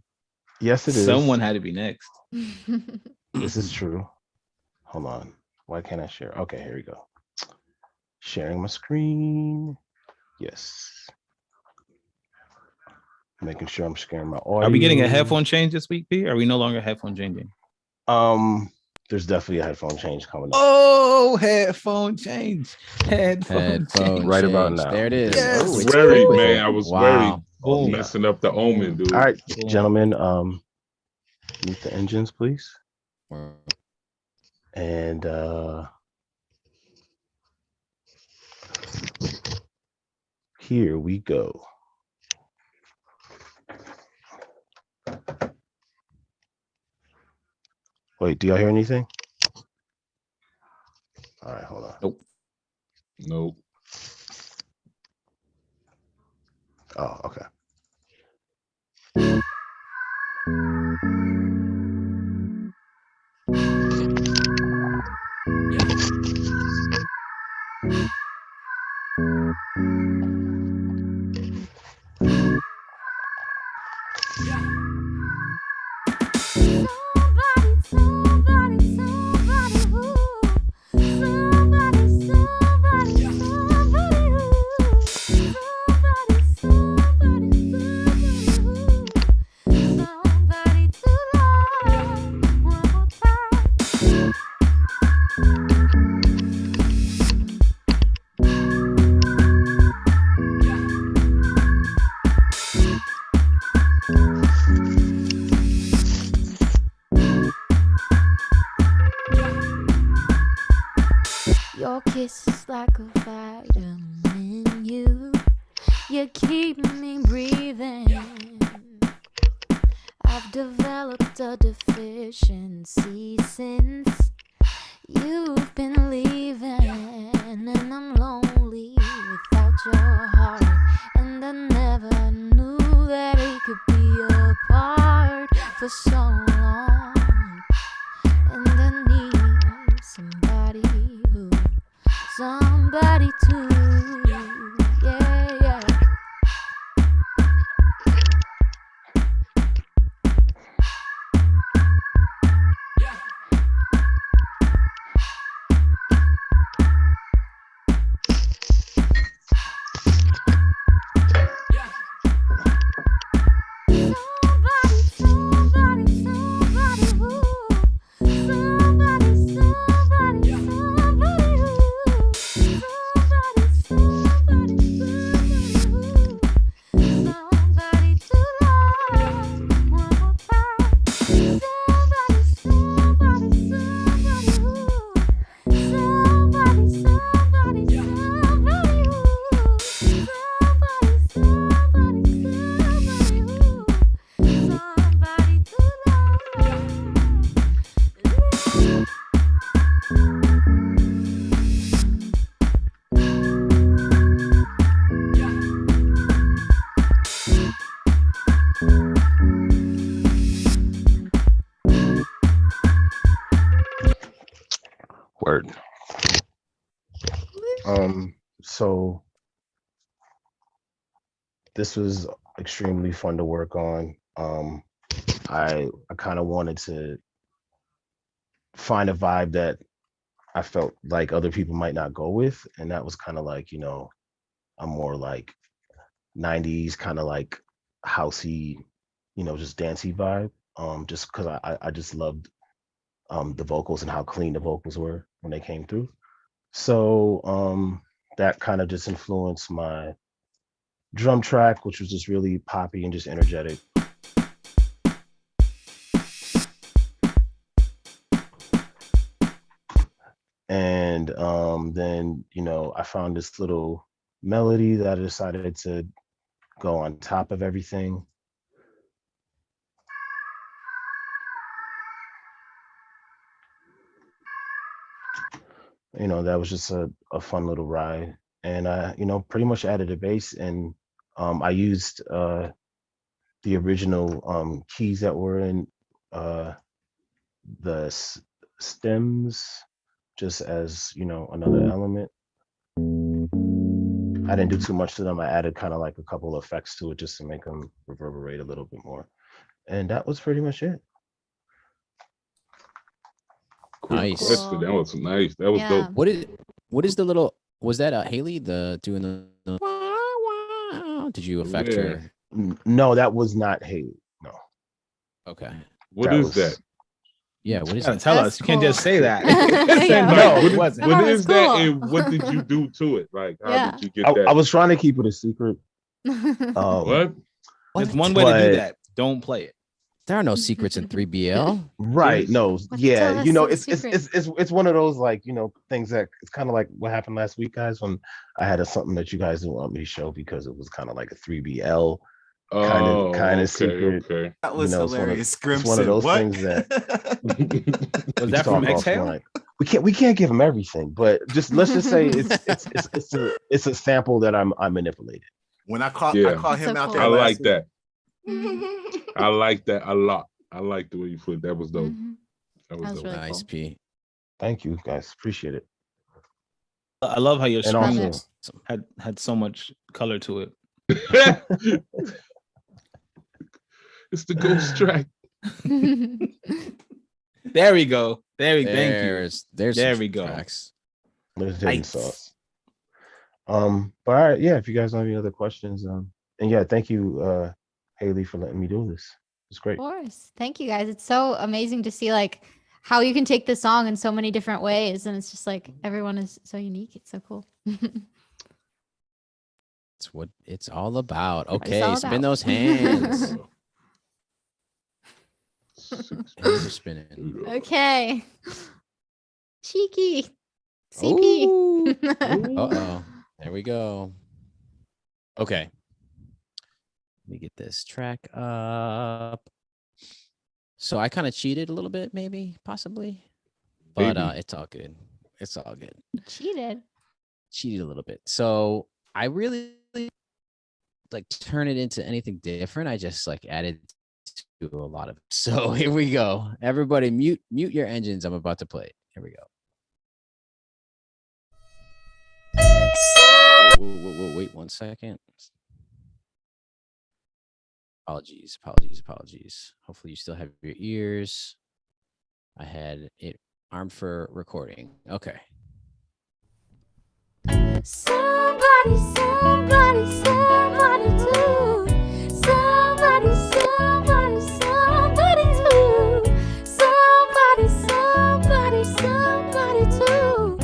[SPEAKER 2] Yes, it is.
[SPEAKER 3] Someone had to be next.
[SPEAKER 2] This is true. Hold on. Why can't I share? Okay, here we go. Sharing my screen. Yes. Making sure I'm sharing my audio.
[SPEAKER 3] Are we getting a headphone change this week, P? Are we no longer headphone changing?
[SPEAKER 2] There's definitely a headphone change coming up.
[SPEAKER 3] Oh, headphone change. Headphone
[SPEAKER 5] Headphone
[SPEAKER 2] Right about
[SPEAKER 5] change.
[SPEAKER 2] now.
[SPEAKER 5] There it is.
[SPEAKER 3] Yes.
[SPEAKER 5] Oh, it's
[SPEAKER 6] Worried,
[SPEAKER 5] quick.
[SPEAKER 6] man. I was
[SPEAKER 5] Wow.
[SPEAKER 6] worried.
[SPEAKER 3] Boom.
[SPEAKER 6] Messing up the omen, dude.
[SPEAKER 2] All right,
[SPEAKER 3] Boom.
[SPEAKER 2] gentlemen, meet the engines, please.
[SPEAKER 5] Wow.
[SPEAKER 2] And here we go. Wait, do y'all hear anything? All right, hold on.
[SPEAKER 6] Nope.
[SPEAKER 2] Oh, okay.
[SPEAKER 7] Your kiss is like a vitamin. You keep me breathing. I've developed a deficiency since you've been leaving, and I'm lonely without your heart. And I never knew that we could be apart for so long. And I need somebody to, yeah, yeah. Somebody,
[SPEAKER 2] Word. So this was extremely fun to work on. I kind of wanted to find a vibe that I felt like other people might not go with, and that was kind of like, a more like 90s kind of like housey, just dancey vibe. Just because I just loved the vocals and how clean the vocals were when they came through. So that kind of just influenced my drum track, which was just really poppy and just energetic. And then, I found this little melody that I decided to go on top of everything. That was just a fun little ride. And I, pretty much added a bass, and I used the original keys that were in the stems just as, another element. I didn't do too much to them. I added kind of like a couple of effects to it just to make them reverberate a little bit more. And that was pretty much it.
[SPEAKER 5] Nice.
[SPEAKER 6] That was nice. That was dope.
[SPEAKER 5] What is the little, was that Hayley doing the did you affect her?
[SPEAKER 2] No, that was not Hayley. No.
[SPEAKER 5] Okay.
[SPEAKER 6] What is that?
[SPEAKER 5] Yeah, what is
[SPEAKER 3] Gotta
[SPEAKER 5] that?
[SPEAKER 3] tell
[SPEAKER 4] That's
[SPEAKER 3] us. You can't just say that.
[SPEAKER 4] Yeah.
[SPEAKER 6] No,
[SPEAKER 3] It wasn't.
[SPEAKER 6] what
[SPEAKER 4] Oh,
[SPEAKER 6] is
[SPEAKER 4] it's
[SPEAKER 6] that,
[SPEAKER 4] cool.
[SPEAKER 6] and what did you do to it? Like, how
[SPEAKER 4] Yeah.
[SPEAKER 6] did you get that?
[SPEAKER 2] I was trying to keep it a secret.
[SPEAKER 6] What?
[SPEAKER 3] There's one way to do
[SPEAKER 2] But-
[SPEAKER 3] that. Don't play it.
[SPEAKER 5] There are no secrets in 3BL.
[SPEAKER 2] Right. No. Yeah.
[SPEAKER 4] tell us the
[SPEAKER 2] It's one of those like, things that it's kind of like what happened last week, guys, when I had something that you guys didn't want me to show because it was kind of like a 3BL kind of secret.
[SPEAKER 6] Okay.
[SPEAKER 1] That was hilarious.
[SPEAKER 2] It's one of those
[SPEAKER 1] What?
[SPEAKER 2] things that
[SPEAKER 3] Was
[SPEAKER 2] we
[SPEAKER 3] that from
[SPEAKER 2] talk
[SPEAKER 3] Exhale?
[SPEAKER 2] offline. We can't give them everything, but let's just say it's a sample that I manipulated.
[SPEAKER 1] When I caught
[SPEAKER 6] Yeah.
[SPEAKER 1] him
[SPEAKER 4] So
[SPEAKER 1] out
[SPEAKER 4] cool.
[SPEAKER 1] there,
[SPEAKER 6] I
[SPEAKER 1] last
[SPEAKER 6] like
[SPEAKER 1] week.
[SPEAKER 6] that. I like that a lot. I like the way you put it. That was dope.
[SPEAKER 4] Mhm.
[SPEAKER 6] That
[SPEAKER 4] That
[SPEAKER 6] was
[SPEAKER 4] was
[SPEAKER 6] dope.
[SPEAKER 4] really
[SPEAKER 5] Nice,
[SPEAKER 4] cool.
[SPEAKER 5] P.
[SPEAKER 2] Thank you, guys. Appreciate it.
[SPEAKER 3] I love how your
[SPEAKER 2] And
[SPEAKER 3] screen
[SPEAKER 2] also,
[SPEAKER 3] had so much color to it.
[SPEAKER 6] It's the ghost track.
[SPEAKER 3] There we go. Thank you.
[SPEAKER 5] There's
[SPEAKER 3] There
[SPEAKER 5] some
[SPEAKER 3] we go.
[SPEAKER 5] tracks.
[SPEAKER 2] there's hidden
[SPEAKER 3] Nice.
[SPEAKER 2] sauce. But all right, yeah. If you guys don't have any other questions, and yeah, thank you, Hayley, for letting me do this. It's great.
[SPEAKER 4] Of course. Thank you guys. It's so amazing to see like how you can take the song in so many different ways. And it's just like everyone is so unique. It's so cool.
[SPEAKER 5] It's what it's all about.
[SPEAKER 4] What it's
[SPEAKER 5] Okay,
[SPEAKER 4] all
[SPEAKER 5] spin
[SPEAKER 4] about.
[SPEAKER 5] those hands. Hands are spinning.
[SPEAKER 4] Okay. Cheeky. CP.
[SPEAKER 5] Ooh. Uh-oh. There we go. Okay. Let me get this track up. So I kind of cheated a little bit, maybe, possibly. But
[SPEAKER 6] Maybe.
[SPEAKER 5] it's all good. It's all good.
[SPEAKER 4] Cheated.
[SPEAKER 5] Cheated a little bit. So I really like turn it into anything different. I just like added to a lot of it. So here we go. Everybody mute your engines. I'm about to play it. Here we go. Whoa, wait 1 second. Apologies. Hopefully you still have your ears. I had it armed for recording. Okay.
[SPEAKER 7] Somebody, somebody, somebody too. Somebody, somebody, somebody too. Somebody, somebody, somebody too.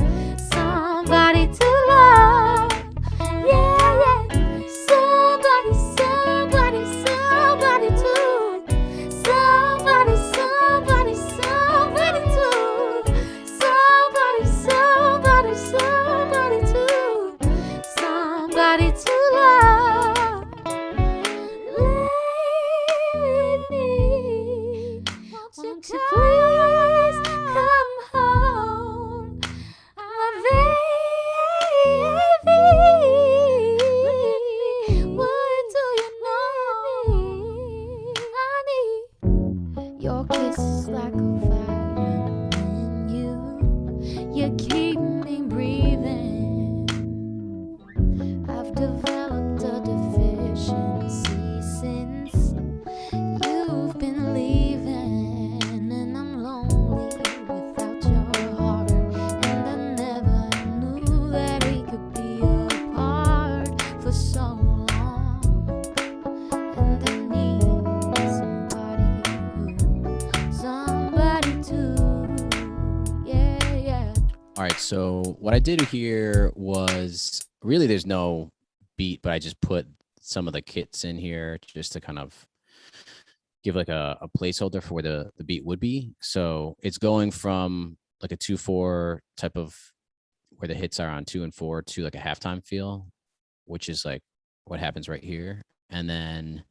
[SPEAKER 7] Somebody to love. Yeah, yeah. Somebody, somebody, somebody too. Somebody, somebody, somebody too. Somebody, somebody, somebody too. Somebody to love.
[SPEAKER 5] All right. So what I did here was really there's no beat, but I just put some of the kits in here just to kind of give like a placeholder for where the beat would be. So it's going from like a 2/4 type of where the hits are on 2 and 4 to like a halftime feel, which is like what happens right here. And then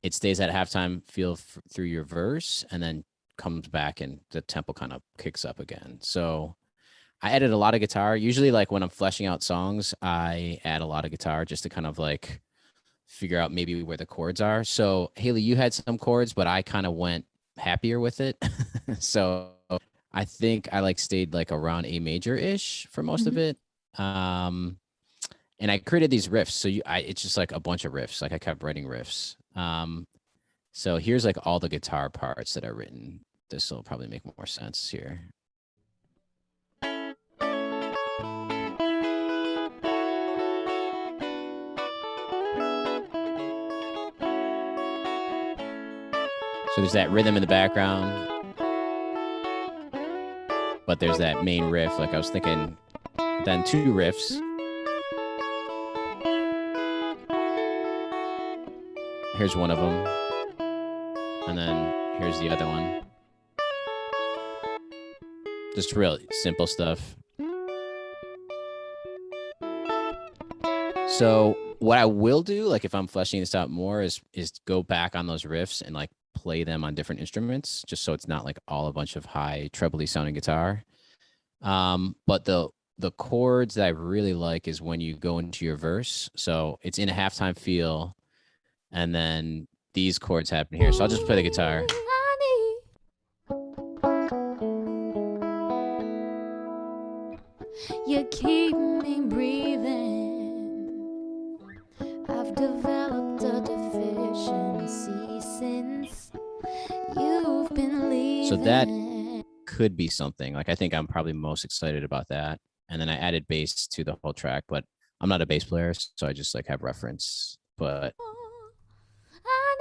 [SPEAKER 5] it stays at halftime feel through your verse and then comes back and the tempo kind of kicks up again. So I added a lot of guitar. Usually like when I'm fleshing out songs, I add a lot of guitar just to kind of like figure out maybe where the chords are. So Hayley, you had some chords, but I kind of went happier with it. So I think I like stayed like around A major ish for most of it. And I created these riffs. So it's just like a bunch of riffs. Like I kept writing riffs. So here's like all the guitar parts that are written. This will probably make more sense here. So there's that rhythm in the background, but there's that main riff. Like I was thinking, then 2 riffs. Here's one of them, and then here's the other one. Just real simple stuff. So what I will do, like if I'm fleshing this out more, is go back on those riffs and like play them on different instruments, just so it's not like all a bunch of high trebly sounding guitar. But the chords that I really like is when you go into your verse. So it's in a halftime feel, and then these chords happen here. So I'll just play the guitar.
[SPEAKER 7] You keep me breathing. I've developed a deficiency since you've been leaving.
[SPEAKER 5] So that could be something. Like I think I'm probably most excited about that. And then I added bass to the whole track, but I'm not a bass player, so I just like have reference. But
[SPEAKER 7] I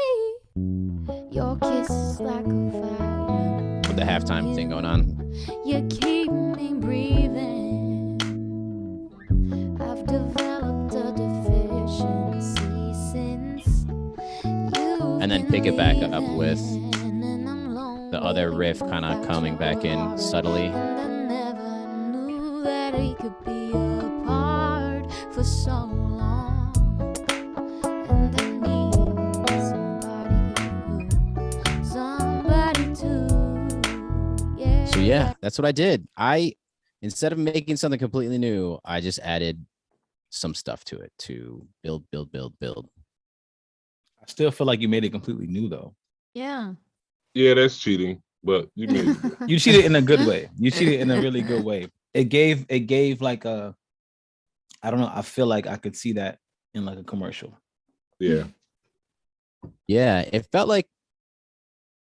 [SPEAKER 7] need your kiss like a vitamin.
[SPEAKER 5] with the halftime thing going on.
[SPEAKER 7] You keep me breathing. I've developed a deficiency since you've
[SPEAKER 5] And then
[SPEAKER 7] been
[SPEAKER 5] pick it back up
[SPEAKER 7] leaving.
[SPEAKER 5] with
[SPEAKER 7] And I'm lonely
[SPEAKER 5] the other riff kind of
[SPEAKER 7] without
[SPEAKER 5] coming
[SPEAKER 7] your
[SPEAKER 5] back in
[SPEAKER 7] heart.
[SPEAKER 5] subtly.
[SPEAKER 7] And I never knew that we could be apart for so long. And I need somebody to, yeah.
[SPEAKER 5] So yeah, that's what I did. Instead of making something completely new, I just added some stuff to it to build.
[SPEAKER 3] I still feel like you made it completely new though.
[SPEAKER 4] Yeah.
[SPEAKER 6] Yeah, that's cheating, but you made it.
[SPEAKER 3] You cheated in a good way. You cheated in a really good way. It gave like a, I don't know. I feel like I could see that in like a commercial.
[SPEAKER 6] Yeah.
[SPEAKER 5] Yeah, it felt like,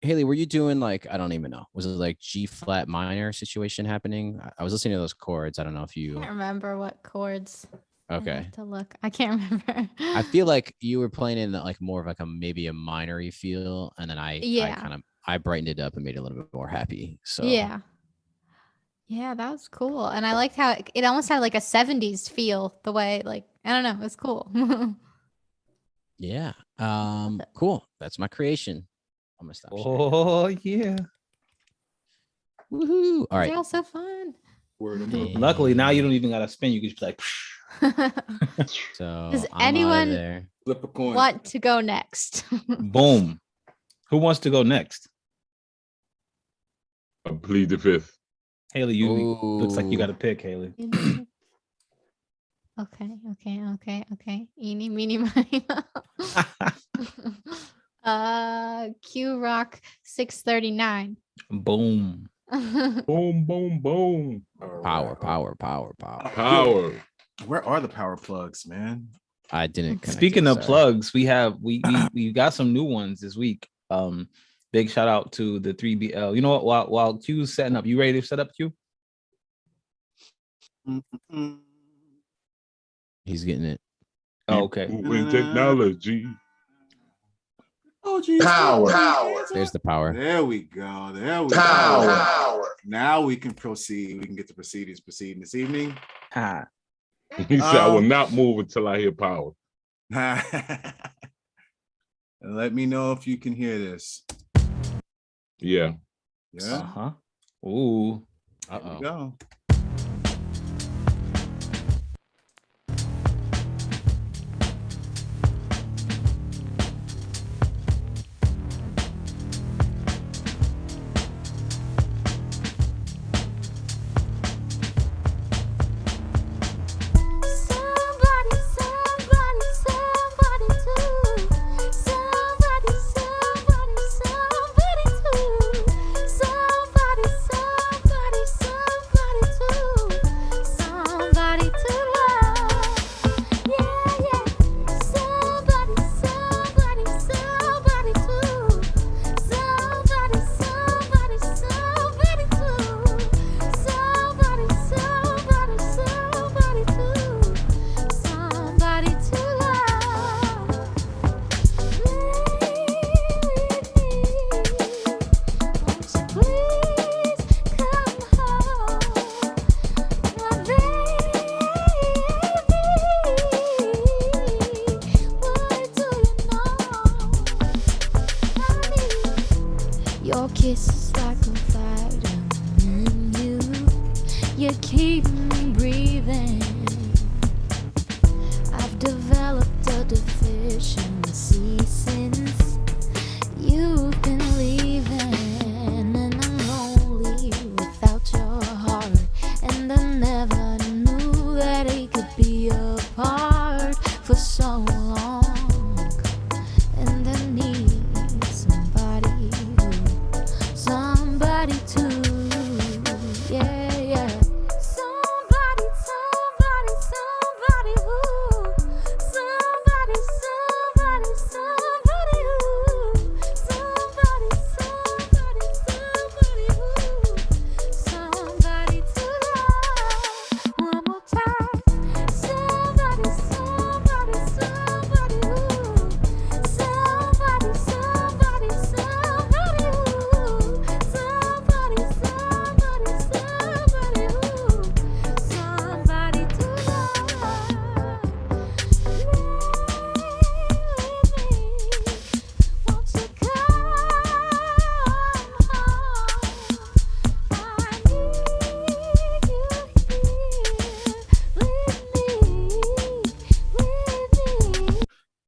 [SPEAKER 5] Hayley, were you doing like, I don't even know. Was it like G flat minor situation happening? I was listening to those chords. I don't know if
[SPEAKER 4] I
[SPEAKER 5] you,
[SPEAKER 4] can't remember what chords. I
[SPEAKER 5] okay.
[SPEAKER 4] have to look. I can't remember.
[SPEAKER 5] I feel like you were playing in like more of like maybe a minory feel. And then I brightened it up and made it a little bit more happy. So
[SPEAKER 4] Yeah. Yeah, that was cool. And I liked how it almost had like a 70s feel, the way, like, I don't know, it was cool.
[SPEAKER 5] yeah. Cool. That's my creation. I'm gonna stop.
[SPEAKER 3] Oh yeah.
[SPEAKER 5] Woohoo. All right.
[SPEAKER 4] They're all so fun.
[SPEAKER 1] Word of
[SPEAKER 5] Hey.
[SPEAKER 1] mouth.
[SPEAKER 3] Luckily now you don't even gotta spin. You can just be like,
[SPEAKER 5] So
[SPEAKER 4] Does
[SPEAKER 5] I'm outta
[SPEAKER 4] anyone-
[SPEAKER 5] there.
[SPEAKER 1] Flip a coin.
[SPEAKER 4] Want to go next?
[SPEAKER 3] boom. Who wants to go next?
[SPEAKER 6] I plead the fifth.
[SPEAKER 3] Haley, you looks like you
[SPEAKER 5] Ooh.
[SPEAKER 3] got to pick, Haley.
[SPEAKER 4] Okay. Eeny, meeny, miny, mo. Q Rock 639.
[SPEAKER 3] Boom.
[SPEAKER 6] Boom, boom, boom.
[SPEAKER 1] All right.
[SPEAKER 5] Power.
[SPEAKER 6] Power.
[SPEAKER 1] Where are the power plugs, man?
[SPEAKER 5] I didn't connect
[SPEAKER 3] Speaking
[SPEAKER 5] it,
[SPEAKER 3] of
[SPEAKER 5] sorry.
[SPEAKER 3] plugs, we got some new ones this week. Big shout out to the 3BL. You know what? While Q's setting up, you ready to set up, Q?
[SPEAKER 5] He's getting it.
[SPEAKER 3] Oh, okay.
[SPEAKER 6] With technology.
[SPEAKER 1] Oh, geez.
[SPEAKER 2] Power.
[SPEAKER 1] Power.
[SPEAKER 5] There's the power.
[SPEAKER 1] There we go. There we
[SPEAKER 2] Power.
[SPEAKER 1] go. Now we can proceed. We can get the proceedings proceeding this evening.
[SPEAKER 3] Ha.
[SPEAKER 6] He said, "I will not move until I hear power."
[SPEAKER 1] And let me know if you can hear this.
[SPEAKER 6] Yeah.
[SPEAKER 1] Yeah.
[SPEAKER 3] Uh-huh. Ooh.
[SPEAKER 1] Here we go.
[SPEAKER 7] Your kiss is like a vitamin you. You keep me breathing. I've developed a deficiency since you've been leaving, and I'm lonely without your heart. And I never knew that it could be apart for so long. And I need somebody to, yeah, yeah. Somebody who, somebody who, somebody to love. One more time. Somebody who, somebody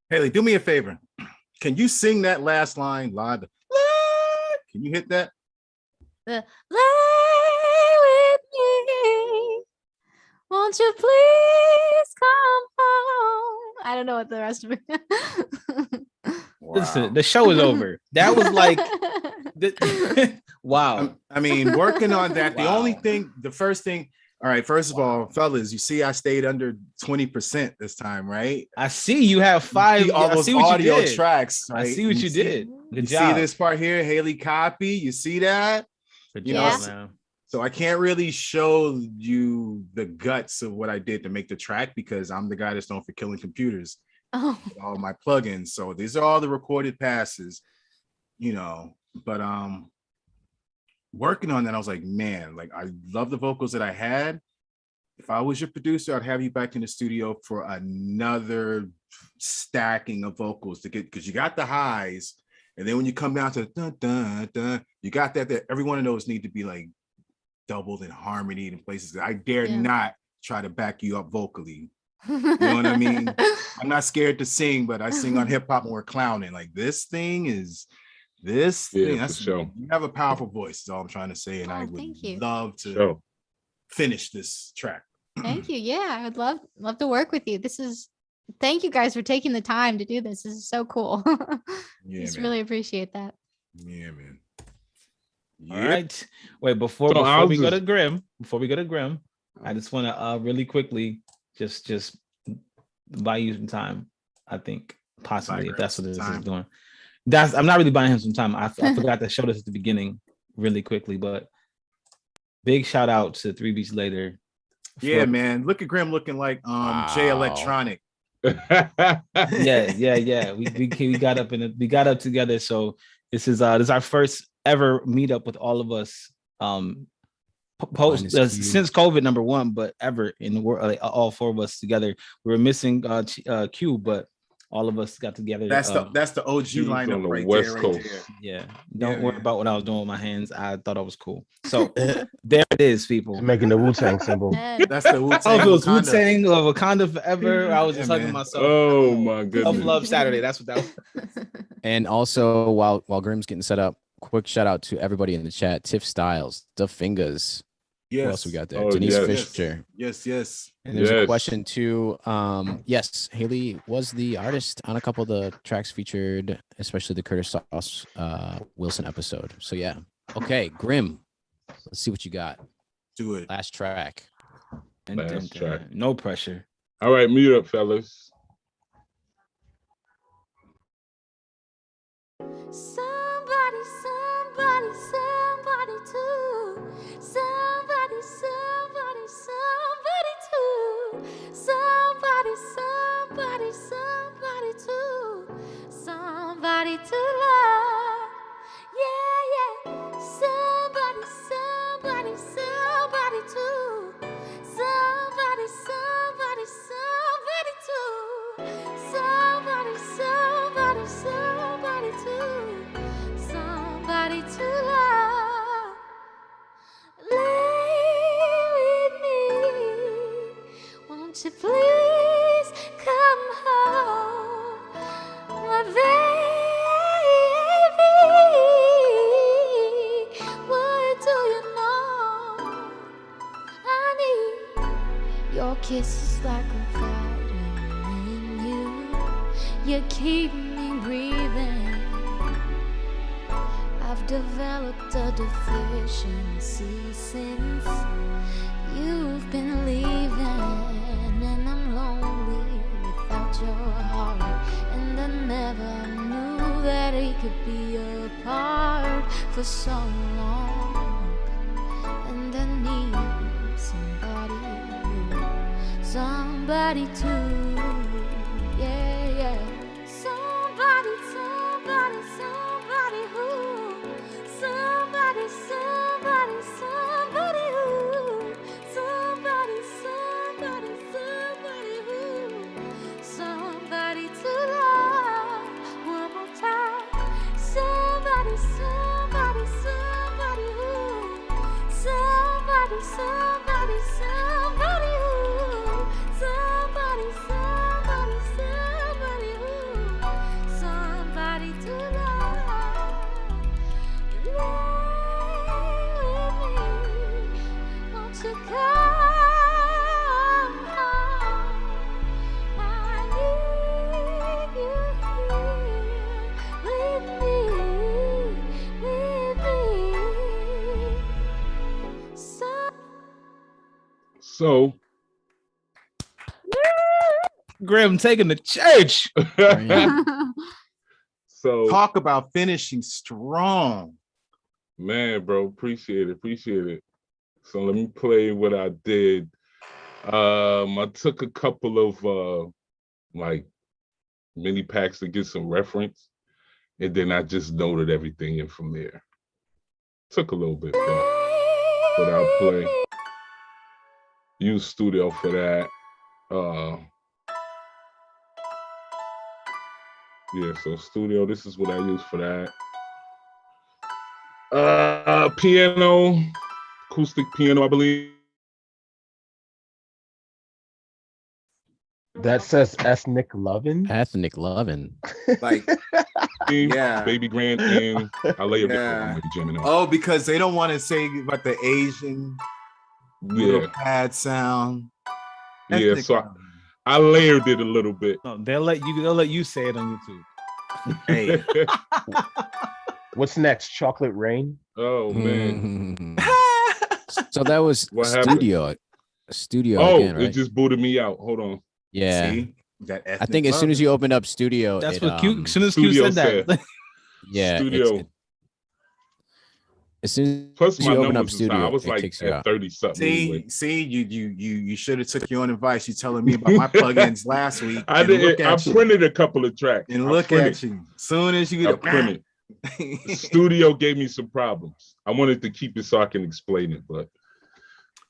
[SPEAKER 1] Hayley, do me a favor. Can you sing that last line live? Can you hit that?
[SPEAKER 4] Lay with me. Won't you please come home? I don't know what the rest of it.
[SPEAKER 1] Wow.
[SPEAKER 3] Listen, the show is over. That was like, wow.
[SPEAKER 1] I mean, working on that. The
[SPEAKER 3] Wow.
[SPEAKER 1] only thing, the first thing. All right, first of all, fellas, you see, I stayed under 20% this time, right?
[SPEAKER 3] I see you have
[SPEAKER 1] You
[SPEAKER 3] five.
[SPEAKER 1] see all
[SPEAKER 3] I
[SPEAKER 1] those
[SPEAKER 3] see what
[SPEAKER 1] audio
[SPEAKER 3] you did.
[SPEAKER 1] tracks.
[SPEAKER 3] I
[SPEAKER 1] Right?
[SPEAKER 3] see what you
[SPEAKER 1] see-
[SPEAKER 3] did. Good
[SPEAKER 1] You
[SPEAKER 3] job.
[SPEAKER 1] see this part here, Hayley copy. You see that?
[SPEAKER 3] Good
[SPEAKER 1] you
[SPEAKER 3] job,
[SPEAKER 1] know,
[SPEAKER 3] man.
[SPEAKER 1] So I can't really show you the guts of what I did to make the track because I'm the guy that's known for killing computers.
[SPEAKER 4] Oh,
[SPEAKER 1] With all my plugins. So these are all the recorded passes, you know. But working on that, I was like, man, like I love the vocals that I had. If I was your producer, I'd have you back in the studio for another stacking of vocals to get, because you got the highs, and then when you come down to dun, dun, dun, you got that every one of those need to be like doubled in harmony in places that I dare
[SPEAKER 4] Yeah.
[SPEAKER 1] not try to back you up vocally. You know what I mean? I'm not scared to sing, but I sing on hip hop and we're clowning. Like this thing.
[SPEAKER 6] Yeah,
[SPEAKER 1] That's,
[SPEAKER 6] for sure.
[SPEAKER 1] You have a powerful voice, is all I'm trying to say. And I
[SPEAKER 4] Oh,
[SPEAKER 1] would
[SPEAKER 4] thank you.
[SPEAKER 1] love to
[SPEAKER 6] Sure.
[SPEAKER 1] finish this track.
[SPEAKER 4] Thank you. Yeah, I would love to work with you. Thank you guys for taking the time to do this. This is so cool.
[SPEAKER 1] Yeah,
[SPEAKER 4] Just
[SPEAKER 1] man.
[SPEAKER 4] really appreciate that.
[SPEAKER 1] Yeah, man.
[SPEAKER 3] All
[SPEAKER 1] Yeah.
[SPEAKER 3] right. Wait, before
[SPEAKER 6] So
[SPEAKER 3] before
[SPEAKER 6] I'll
[SPEAKER 3] we go
[SPEAKER 6] just-
[SPEAKER 3] to Grim, I just want to really quickly just buy you some time. I think possibly
[SPEAKER 1] Buy
[SPEAKER 3] if that's what
[SPEAKER 1] Grim
[SPEAKER 3] this
[SPEAKER 1] some
[SPEAKER 3] is
[SPEAKER 1] time.
[SPEAKER 3] doing. I'm not really buying him some time. I forgot to show this at the beginning really quickly, but big shout out to 3 Beats Later.
[SPEAKER 1] Yeah,
[SPEAKER 3] for-
[SPEAKER 1] man. Look at Grim looking like Jay
[SPEAKER 5] Wow.
[SPEAKER 1] Electronic.
[SPEAKER 3] Yeah. We got up together. So this is our first ever meetup with all of us post
[SPEAKER 5] Minus Q.
[SPEAKER 3] since COVID number one, but ever in the world, like, all four of us together. We were missing Q, but all of us got together.
[SPEAKER 1] That's the OG
[SPEAKER 6] She was on
[SPEAKER 1] lineup
[SPEAKER 6] the
[SPEAKER 1] right
[SPEAKER 6] West
[SPEAKER 1] there,
[SPEAKER 6] Coast.
[SPEAKER 1] right
[SPEAKER 3] Yeah, don't
[SPEAKER 1] Yeah,
[SPEAKER 3] worry
[SPEAKER 1] man.
[SPEAKER 3] about what I was doing with my hands. I thought I was cool. So there it is, people.
[SPEAKER 2] He's making the Wu-Tang symbol.
[SPEAKER 4] Man.
[SPEAKER 1] That's the
[SPEAKER 3] I
[SPEAKER 1] Wu-Tang.
[SPEAKER 3] was
[SPEAKER 1] Wakanda.
[SPEAKER 3] Wu-Tang of Wakanda forever. I was
[SPEAKER 1] Yeah,
[SPEAKER 3] just hugging
[SPEAKER 1] man.
[SPEAKER 3] myself.
[SPEAKER 6] Oh my
[SPEAKER 3] Tough
[SPEAKER 6] goodness.
[SPEAKER 3] Love Saturday. That's what that was.
[SPEAKER 5] And also, while Grim's getting set up, quick shout out to everybody in the chat. Tiff Styles, The Fingers.
[SPEAKER 1] Yes.
[SPEAKER 5] Who else we got there?
[SPEAKER 6] Oh,
[SPEAKER 5] Denise
[SPEAKER 6] yes.
[SPEAKER 5] Fisher.
[SPEAKER 1] Yes.
[SPEAKER 5] And there's a
[SPEAKER 6] Yes.
[SPEAKER 5] question too. Yes, Hayley was the artist on a couple of the tracks featured, especially the Curtis Sauce Wilson episode. So yeah. Okay, Grim. Let's see what you got.
[SPEAKER 1] Do it.
[SPEAKER 5] Last track.
[SPEAKER 6] Last track.
[SPEAKER 3] No pressure.
[SPEAKER 6] All right, mute up, fellas.
[SPEAKER 7] Somebody, somebody, somebody too. Somebody, somebody, somebody too. Somebody, somebody, somebody too. Somebody to love. Yeah, yeah. Somebody, somebody, somebody too. Somebody, somebody, somebody too. Somebody, somebody, somebody too. Somebody to love. Lay with me. Won't you please come home, my baby? What do you know? I need your kisses like a vitamin. You keep me breathing. I've developed a deficiency since you've been leaving, and I'm lonely without your heart. And I never knew that we could be apart for so long. And I need somebody to, yeah, yeah. Somebody, somebody, somebody who, somebody, somebody, somebody who, somebody, somebody, somebody who, somebody to love. One more time. Somebody, somebody, somebody who, somebody, somebody, somebody who, somebody, somebody, somebody who, somebody to love. Lay with me, won't you come home? I need you here with me.
[SPEAKER 6] So,
[SPEAKER 3] Grim taking the church.
[SPEAKER 6] so
[SPEAKER 1] Talk about finishing strong.
[SPEAKER 6] man, bro, appreciate it. So let me play what I did. I took a couple of like mini packs to get some reference, and then I just noted everything in from there. Took a little bit though, but I'll play. Use Studio for that. Yeah, so Studio, this is what I use for that. Piano, acoustic piano, I believe.
[SPEAKER 2] That says ethnic lovin'.
[SPEAKER 5] Ethnic lovin'.
[SPEAKER 1] Like, yeah.
[SPEAKER 6] Baby Grand, and I lay a bit
[SPEAKER 1] Yeah.
[SPEAKER 6] on my Gemini.
[SPEAKER 1] Oh, because they don't want to say about the Asian little
[SPEAKER 6] Yeah,
[SPEAKER 1] pad sound.
[SPEAKER 6] yeah.
[SPEAKER 1] Ethnic
[SPEAKER 6] So
[SPEAKER 1] loving.
[SPEAKER 6] I layered it a little bit.
[SPEAKER 3] No, they'll let you say it on YouTube.
[SPEAKER 1] Hey,
[SPEAKER 2] What's next? Chocolate Rain?
[SPEAKER 6] Oh man.
[SPEAKER 5] So that was
[SPEAKER 6] What happened?
[SPEAKER 5] studio
[SPEAKER 6] Oh,
[SPEAKER 5] again,
[SPEAKER 6] it
[SPEAKER 5] right?
[SPEAKER 6] just booted me out. Hold on.
[SPEAKER 5] Yeah.
[SPEAKER 1] see that
[SPEAKER 5] I think as soon as you open up studio,
[SPEAKER 3] That's
[SPEAKER 5] it,
[SPEAKER 3] what Q. As soon as Q
[SPEAKER 6] Studio
[SPEAKER 3] said that,
[SPEAKER 5] yeah,
[SPEAKER 6] Studio.
[SPEAKER 5] as soon
[SPEAKER 6] Plus
[SPEAKER 5] as
[SPEAKER 6] my
[SPEAKER 5] you open up
[SPEAKER 6] numbers is high. I
[SPEAKER 5] studio,
[SPEAKER 6] was
[SPEAKER 5] it
[SPEAKER 6] like
[SPEAKER 5] kicks you
[SPEAKER 6] at
[SPEAKER 5] out.
[SPEAKER 6] 30 something. Anyway.
[SPEAKER 1] see you should have took your own advice. You telling me about my plugins last week.
[SPEAKER 6] I
[SPEAKER 1] and
[SPEAKER 6] did.
[SPEAKER 1] look
[SPEAKER 6] I
[SPEAKER 1] at you.
[SPEAKER 6] printed a couple of tracks.
[SPEAKER 1] And
[SPEAKER 6] I
[SPEAKER 1] look
[SPEAKER 6] printed.
[SPEAKER 1] at you. Soon as you
[SPEAKER 6] I
[SPEAKER 1] get
[SPEAKER 6] printed. Studio gave me some problems. I wanted to keep it so I can explain it, but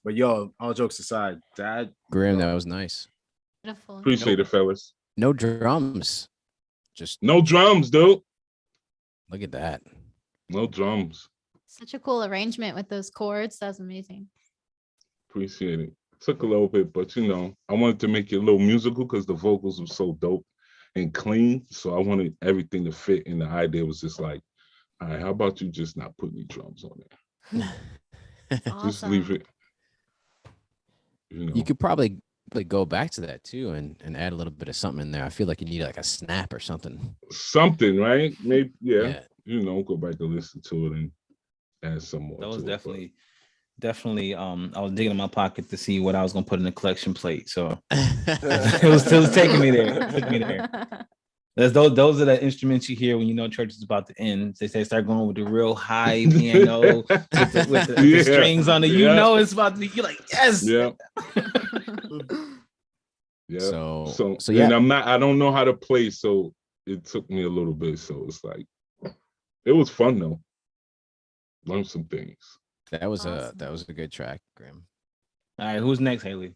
[SPEAKER 1] But yo, all jokes aside,
[SPEAKER 5] Graham, that was nice.
[SPEAKER 4] Beautiful.
[SPEAKER 6] Appreciate it, fellas.
[SPEAKER 5] No drums. Just
[SPEAKER 6] No drums, dude.
[SPEAKER 5] look at that.
[SPEAKER 6] No drums.
[SPEAKER 4] Such a cool arrangement with those chords. That's amazing.
[SPEAKER 6] Appreciate it. Took a little bit, but you know, I wanted to make it a little musical because the vocals were so dope and clean. So I wanted everything to fit. And the idea was just like, all right, how about you just not put any drums on there? Just leave
[SPEAKER 4] Awesome.
[SPEAKER 6] it. You know,
[SPEAKER 5] You could probably go back to that too and add a little bit of something in there. I feel like you need like a snap or something.
[SPEAKER 6] something, right? Maybe, yeah.
[SPEAKER 5] Yeah.
[SPEAKER 6] You know, go back and listen to it and add some more.
[SPEAKER 3] That was
[SPEAKER 6] to it, but-
[SPEAKER 3] definitely. I was digging in my pocket to see what I was gonna put in the collection plate. So it was taking me there. It took me there. Those are the instruments you hear when you know church is about to end. They start going with the real high piano with the
[SPEAKER 6] Yeah.
[SPEAKER 3] strings on it. You
[SPEAKER 6] Yeah.
[SPEAKER 3] know it's about to be. You're like, yes.
[SPEAKER 6] Yeah. Yeah.
[SPEAKER 5] So
[SPEAKER 6] And
[SPEAKER 5] yeah.
[SPEAKER 6] I don't know how to play, so it took me a little bit. So it's like, it was fun though. Learned some things.
[SPEAKER 5] That was
[SPEAKER 4] Awesome.
[SPEAKER 5] a good track, Graham.
[SPEAKER 3] All right, who's next, Hayley?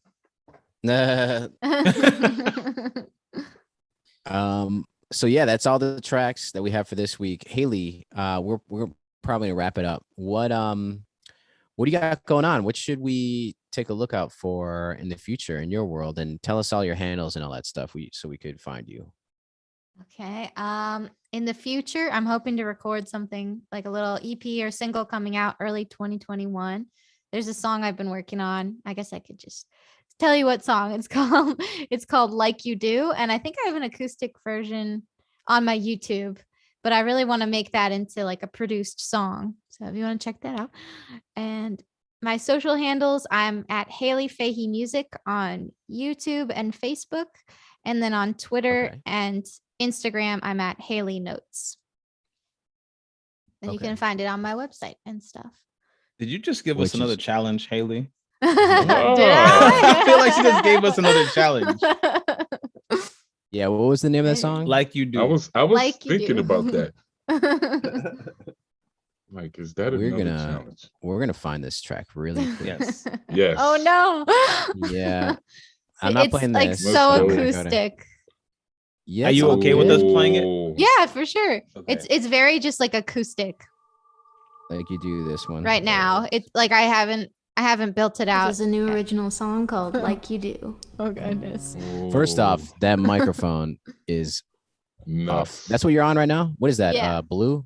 [SPEAKER 5] So yeah, that's all the tracks that we have for this week. Hayley, we're probably gonna wrap it up. What do you got going on? What should we take a look out for in the future in your world? And tell us all your handles and all that stuff so we could find you.
[SPEAKER 4] Okay. In the future, I'm hoping to record something like a little EP or single coming out early 2021. There's a song I've been working on. I guess I could just tell you what song it's called. It's called Like You Do. And I think I have an acoustic version on my YouTube, but I really want to make that into like a produced song. So if you want to check that out. And my social handles, I'm at Hayley Fahey Music on YouTube and Facebook. And then on Twitter
[SPEAKER 5] Okay.
[SPEAKER 4] and Instagram, I'm at Hayley Notes. And you
[SPEAKER 5] Okay.
[SPEAKER 4] can find it on my website and stuff.
[SPEAKER 3] Did you just give
[SPEAKER 5] Which
[SPEAKER 3] us another
[SPEAKER 5] is-
[SPEAKER 3] challenge, Hayley?
[SPEAKER 4] Did
[SPEAKER 3] I feel like she just gave us another challenge.
[SPEAKER 5] Yeah, what was the name of that song?
[SPEAKER 3] Like you do.
[SPEAKER 6] I was
[SPEAKER 4] Like you
[SPEAKER 6] thinking
[SPEAKER 4] do.
[SPEAKER 6] about that. Like, is that
[SPEAKER 5] We're
[SPEAKER 6] another
[SPEAKER 5] gonna-
[SPEAKER 6] challenge?
[SPEAKER 5] We're gonna find this track really quick.
[SPEAKER 3] Yes.
[SPEAKER 6] Yes.
[SPEAKER 4] Oh no.
[SPEAKER 5] Yeah. I'm not
[SPEAKER 4] It's
[SPEAKER 5] playing
[SPEAKER 4] like
[SPEAKER 5] this.
[SPEAKER 4] so
[SPEAKER 6] Let's go.
[SPEAKER 4] acoustic.
[SPEAKER 5] Yeah,
[SPEAKER 3] Are you
[SPEAKER 5] it's
[SPEAKER 3] okay with us playing it?
[SPEAKER 6] Oh.
[SPEAKER 4] Yeah, for sure.
[SPEAKER 3] Okay.
[SPEAKER 4] It's very just like acoustic
[SPEAKER 5] like you do this one
[SPEAKER 4] right now. It's like I haven't built it out.
[SPEAKER 7] There's a new original song called Like You Do.
[SPEAKER 4] Oh goodness.
[SPEAKER 5] First off, that microphone is off.
[SPEAKER 6] Nuts.
[SPEAKER 5] That's what you're on right now. What is that?
[SPEAKER 4] Yeah.
[SPEAKER 5] Blue.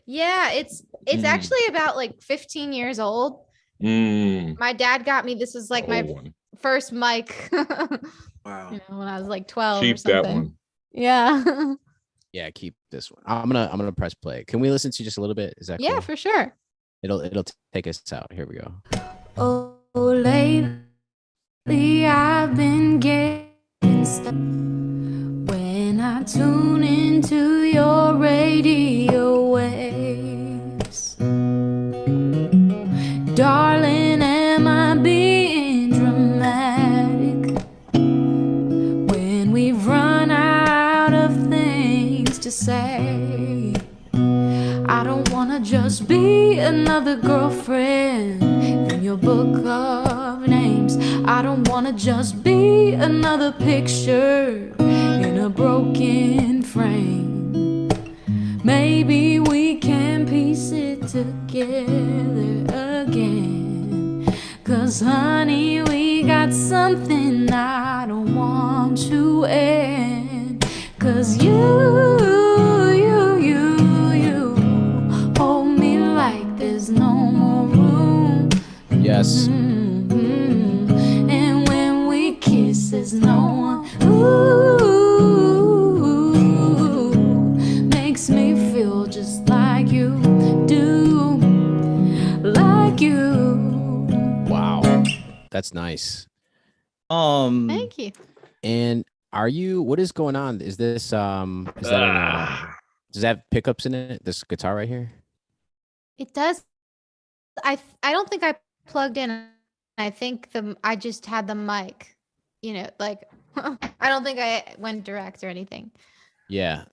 [SPEAKER 4] Yeah, it's
[SPEAKER 3] Mm.
[SPEAKER 4] actually about like 15 years old. My dad got me. This is like my
[SPEAKER 6] Old one.
[SPEAKER 4] first mic.
[SPEAKER 1] Wow.
[SPEAKER 4] You know, when I was like 12 or
[SPEAKER 6] Keep
[SPEAKER 4] something.
[SPEAKER 6] that one.
[SPEAKER 4] Yeah.
[SPEAKER 5] Yeah, keep this one. I'm gonna press play. Can we listen to just a little bit? Is that
[SPEAKER 4] Yeah,
[SPEAKER 5] cool?
[SPEAKER 4] for sure.
[SPEAKER 5] It'll take us out. Here we go.
[SPEAKER 7] Oh, lately I've been getting stuck when I tune into your radio waves. Darling, am I being dramatic when we've run out of things to say? I don't wanna just be another girlfriend in your book of names. I don't wanna just be another picture in a broken frame. Maybe we can piece it together again. 'Cause honey, we got something I don't want to end. 'Cause you hold me like there's no more room.
[SPEAKER 5] Yes.
[SPEAKER 7] And when we kiss, there's no one who makes me feel just like you do, like you.
[SPEAKER 5] Wow. That's nice.
[SPEAKER 4] Thank you.
[SPEAKER 5] And what is going on? Is this is that does that have pickups in it? This guitar right here?
[SPEAKER 4] It does. I don't think I plugged in. I think I just had the mic, like I don't think I went direct or anything.
[SPEAKER 5] Yeah.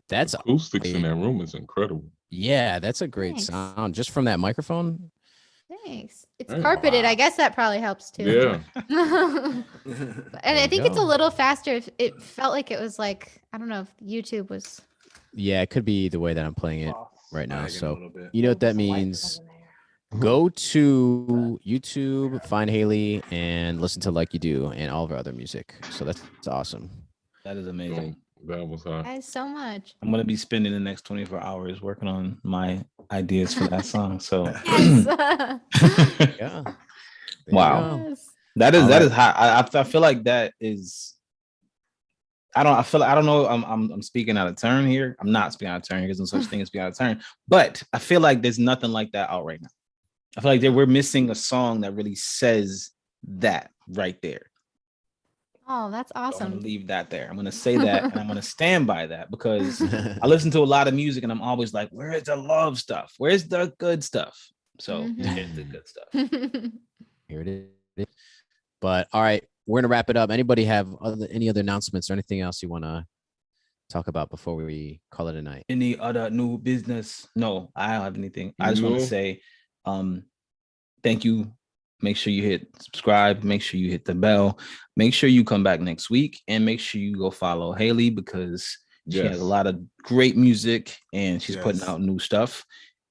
[SPEAKER 5] That's
[SPEAKER 6] Acoustics in that room is incredible.
[SPEAKER 5] yeah, that's a great
[SPEAKER 4] Thanks.
[SPEAKER 5] sound. Just from that microphone.
[SPEAKER 4] Thanks. It's
[SPEAKER 6] Oh,
[SPEAKER 4] carpeted.
[SPEAKER 1] wow.
[SPEAKER 4] I guess that probably helps too.
[SPEAKER 6] Yeah.
[SPEAKER 4] And I
[SPEAKER 5] you
[SPEAKER 4] think it's a
[SPEAKER 5] go.
[SPEAKER 4] little faster. It felt like it was like, I don't know if YouTube was.
[SPEAKER 5] Yeah, it could be the way that I'm playing it right now.
[SPEAKER 1] Lagging a
[SPEAKER 5] So
[SPEAKER 1] little bit.
[SPEAKER 5] you know what that means. Go to YouTube, find Hayley, and listen to Like You Do and all of her other music. So that's awesome.
[SPEAKER 3] That is amazing.
[SPEAKER 6] That was hard.
[SPEAKER 4] Guys, so much.
[SPEAKER 3] I'm gonna be spending the next 24 hours working on my ideas for that song. So
[SPEAKER 4] Yes.
[SPEAKER 5] Yeah. There you
[SPEAKER 3] Wow.
[SPEAKER 5] go.
[SPEAKER 4] Yes.
[SPEAKER 3] that is
[SPEAKER 5] All
[SPEAKER 3] that
[SPEAKER 5] right.
[SPEAKER 3] is hot. I feel like that is. I don't know. I'm speaking out of turn here. I'm not speaking out of turn. There's no such thing as speaking out of turn. But I feel like there's nothing like that out right now. I feel like we're missing a song that really says that right there.
[SPEAKER 4] Oh, that's
[SPEAKER 3] So I'm
[SPEAKER 4] awesome.
[SPEAKER 3] gonna leave that there. I'm gonna say that, and I'm gonna stand by that because I listen to a lot of music, and I'm always like, "Where's the love stuff? Where's the good stuff?" So
[SPEAKER 4] Mhm.
[SPEAKER 3] here's the good stuff.
[SPEAKER 5] Here it is. But all right, we're gonna wrap it up. Anybody have any other announcements or anything else you want to talk about before we call it a night?
[SPEAKER 3] Any other new business? No, I don't have anything. I just want to
[SPEAKER 6] No.
[SPEAKER 3] say, thank you. Make sure you hit subscribe. Make sure you hit the bell. Make sure you come back next week, and make sure you go follow Hayley because she has a lot of great music and she's putting
[SPEAKER 1] Yes.
[SPEAKER 3] out new stuff.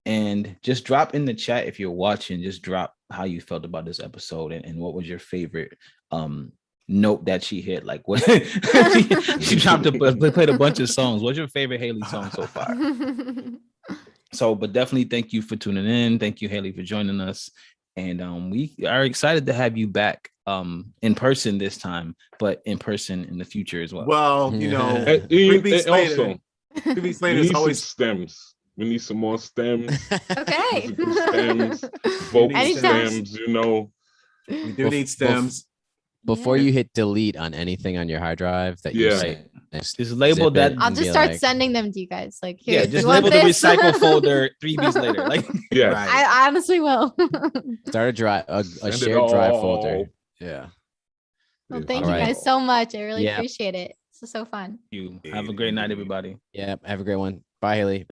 [SPEAKER 3] And just drop in the chat if you're watching. Just drop how you felt about this episode and what was your favorite note that she hit. Like what she dropped played a bunch of songs. What's your favorite Hayley song so far? So, but definitely thank you for tuning in. Thank you, Hayley, for joining us. And we are excited to have you back in person this time, but in person in the future as well.
[SPEAKER 1] Well, you know,
[SPEAKER 6] And
[SPEAKER 1] 3 weeks
[SPEAKER 6] also,
[SPEAKER 1] later, 3 weeks
[SPEAKER 6] we
[SPEAKER 1] later
[SPEAKER 6] need
[SPEAKER 1] is
[SPEAKER 6] some
[SPEAKER 1] always
[SPEAKER 6] stems. We need some more stems,
[SPEAKER 4] Okay.
[SPEAKER 6] musical stems, vocal
[SPEAKER 4] Anytime.
[SPEAKER 6] stems. You know,
[SPEAKER 1] we do need stems.
[SPEAKER 5] Before
[SPEAKER 4] Yeah.
[SPEAKER 5] you hit delete on anything on your hard drive that you
[SPEAKER 6] Yeah.
[SPEAKER 5] say,
[SPEAKER 3] Just label
[SPEAKER 5] zip
[SPEAKER 3] that.
[SPEAKER 5] it
[SPEAKER 4] I'll
[SPEAKER 5] and
[SPEAKER 4] just
[SPEAKER 5] be
[SPEAKER 4] start
[SPEAKER 5] like-
[SPEAKER 4] sending them to you guys. Like,
[SPEAKER 3] Yeah,
[SPEAKER 4] here,
[SPEAKER 3] just
[SPEAKER 4] you want
[SPEAKER 3] label the
[SPEAKER 4] this?
[SPEAKER 3] recycle folder 3 weeks later. Like,
[SPEAKER 6] yes.
[SPEAKER 1] Right.
[SPEAKER 4] I honestly will.
[SPEAKER 5] Start a drive, a
[SPEAKER 6] Send it
[SPEAKER 5] shared drive folder.
[SPEAKER 6] all.
[SPEAKER 5] Yeah.
[SPEAKER 4] Well,
[SPEAKER 6] Yes.
[SPEAKER 4] thank
[SPEAKER 5] All
[SPEAKER 4] you
[SPEAKER 5] right.
[SPEAKER 4] guys so much. I really
[SPEAKER 5] Yeah.
[SPEAKER 4] appreciate it. This is so fun.
[SPEAKER 3] you have a great night, everybody.
[SPEAKER 5] Yeah. Have a great one. Bye, Hayley.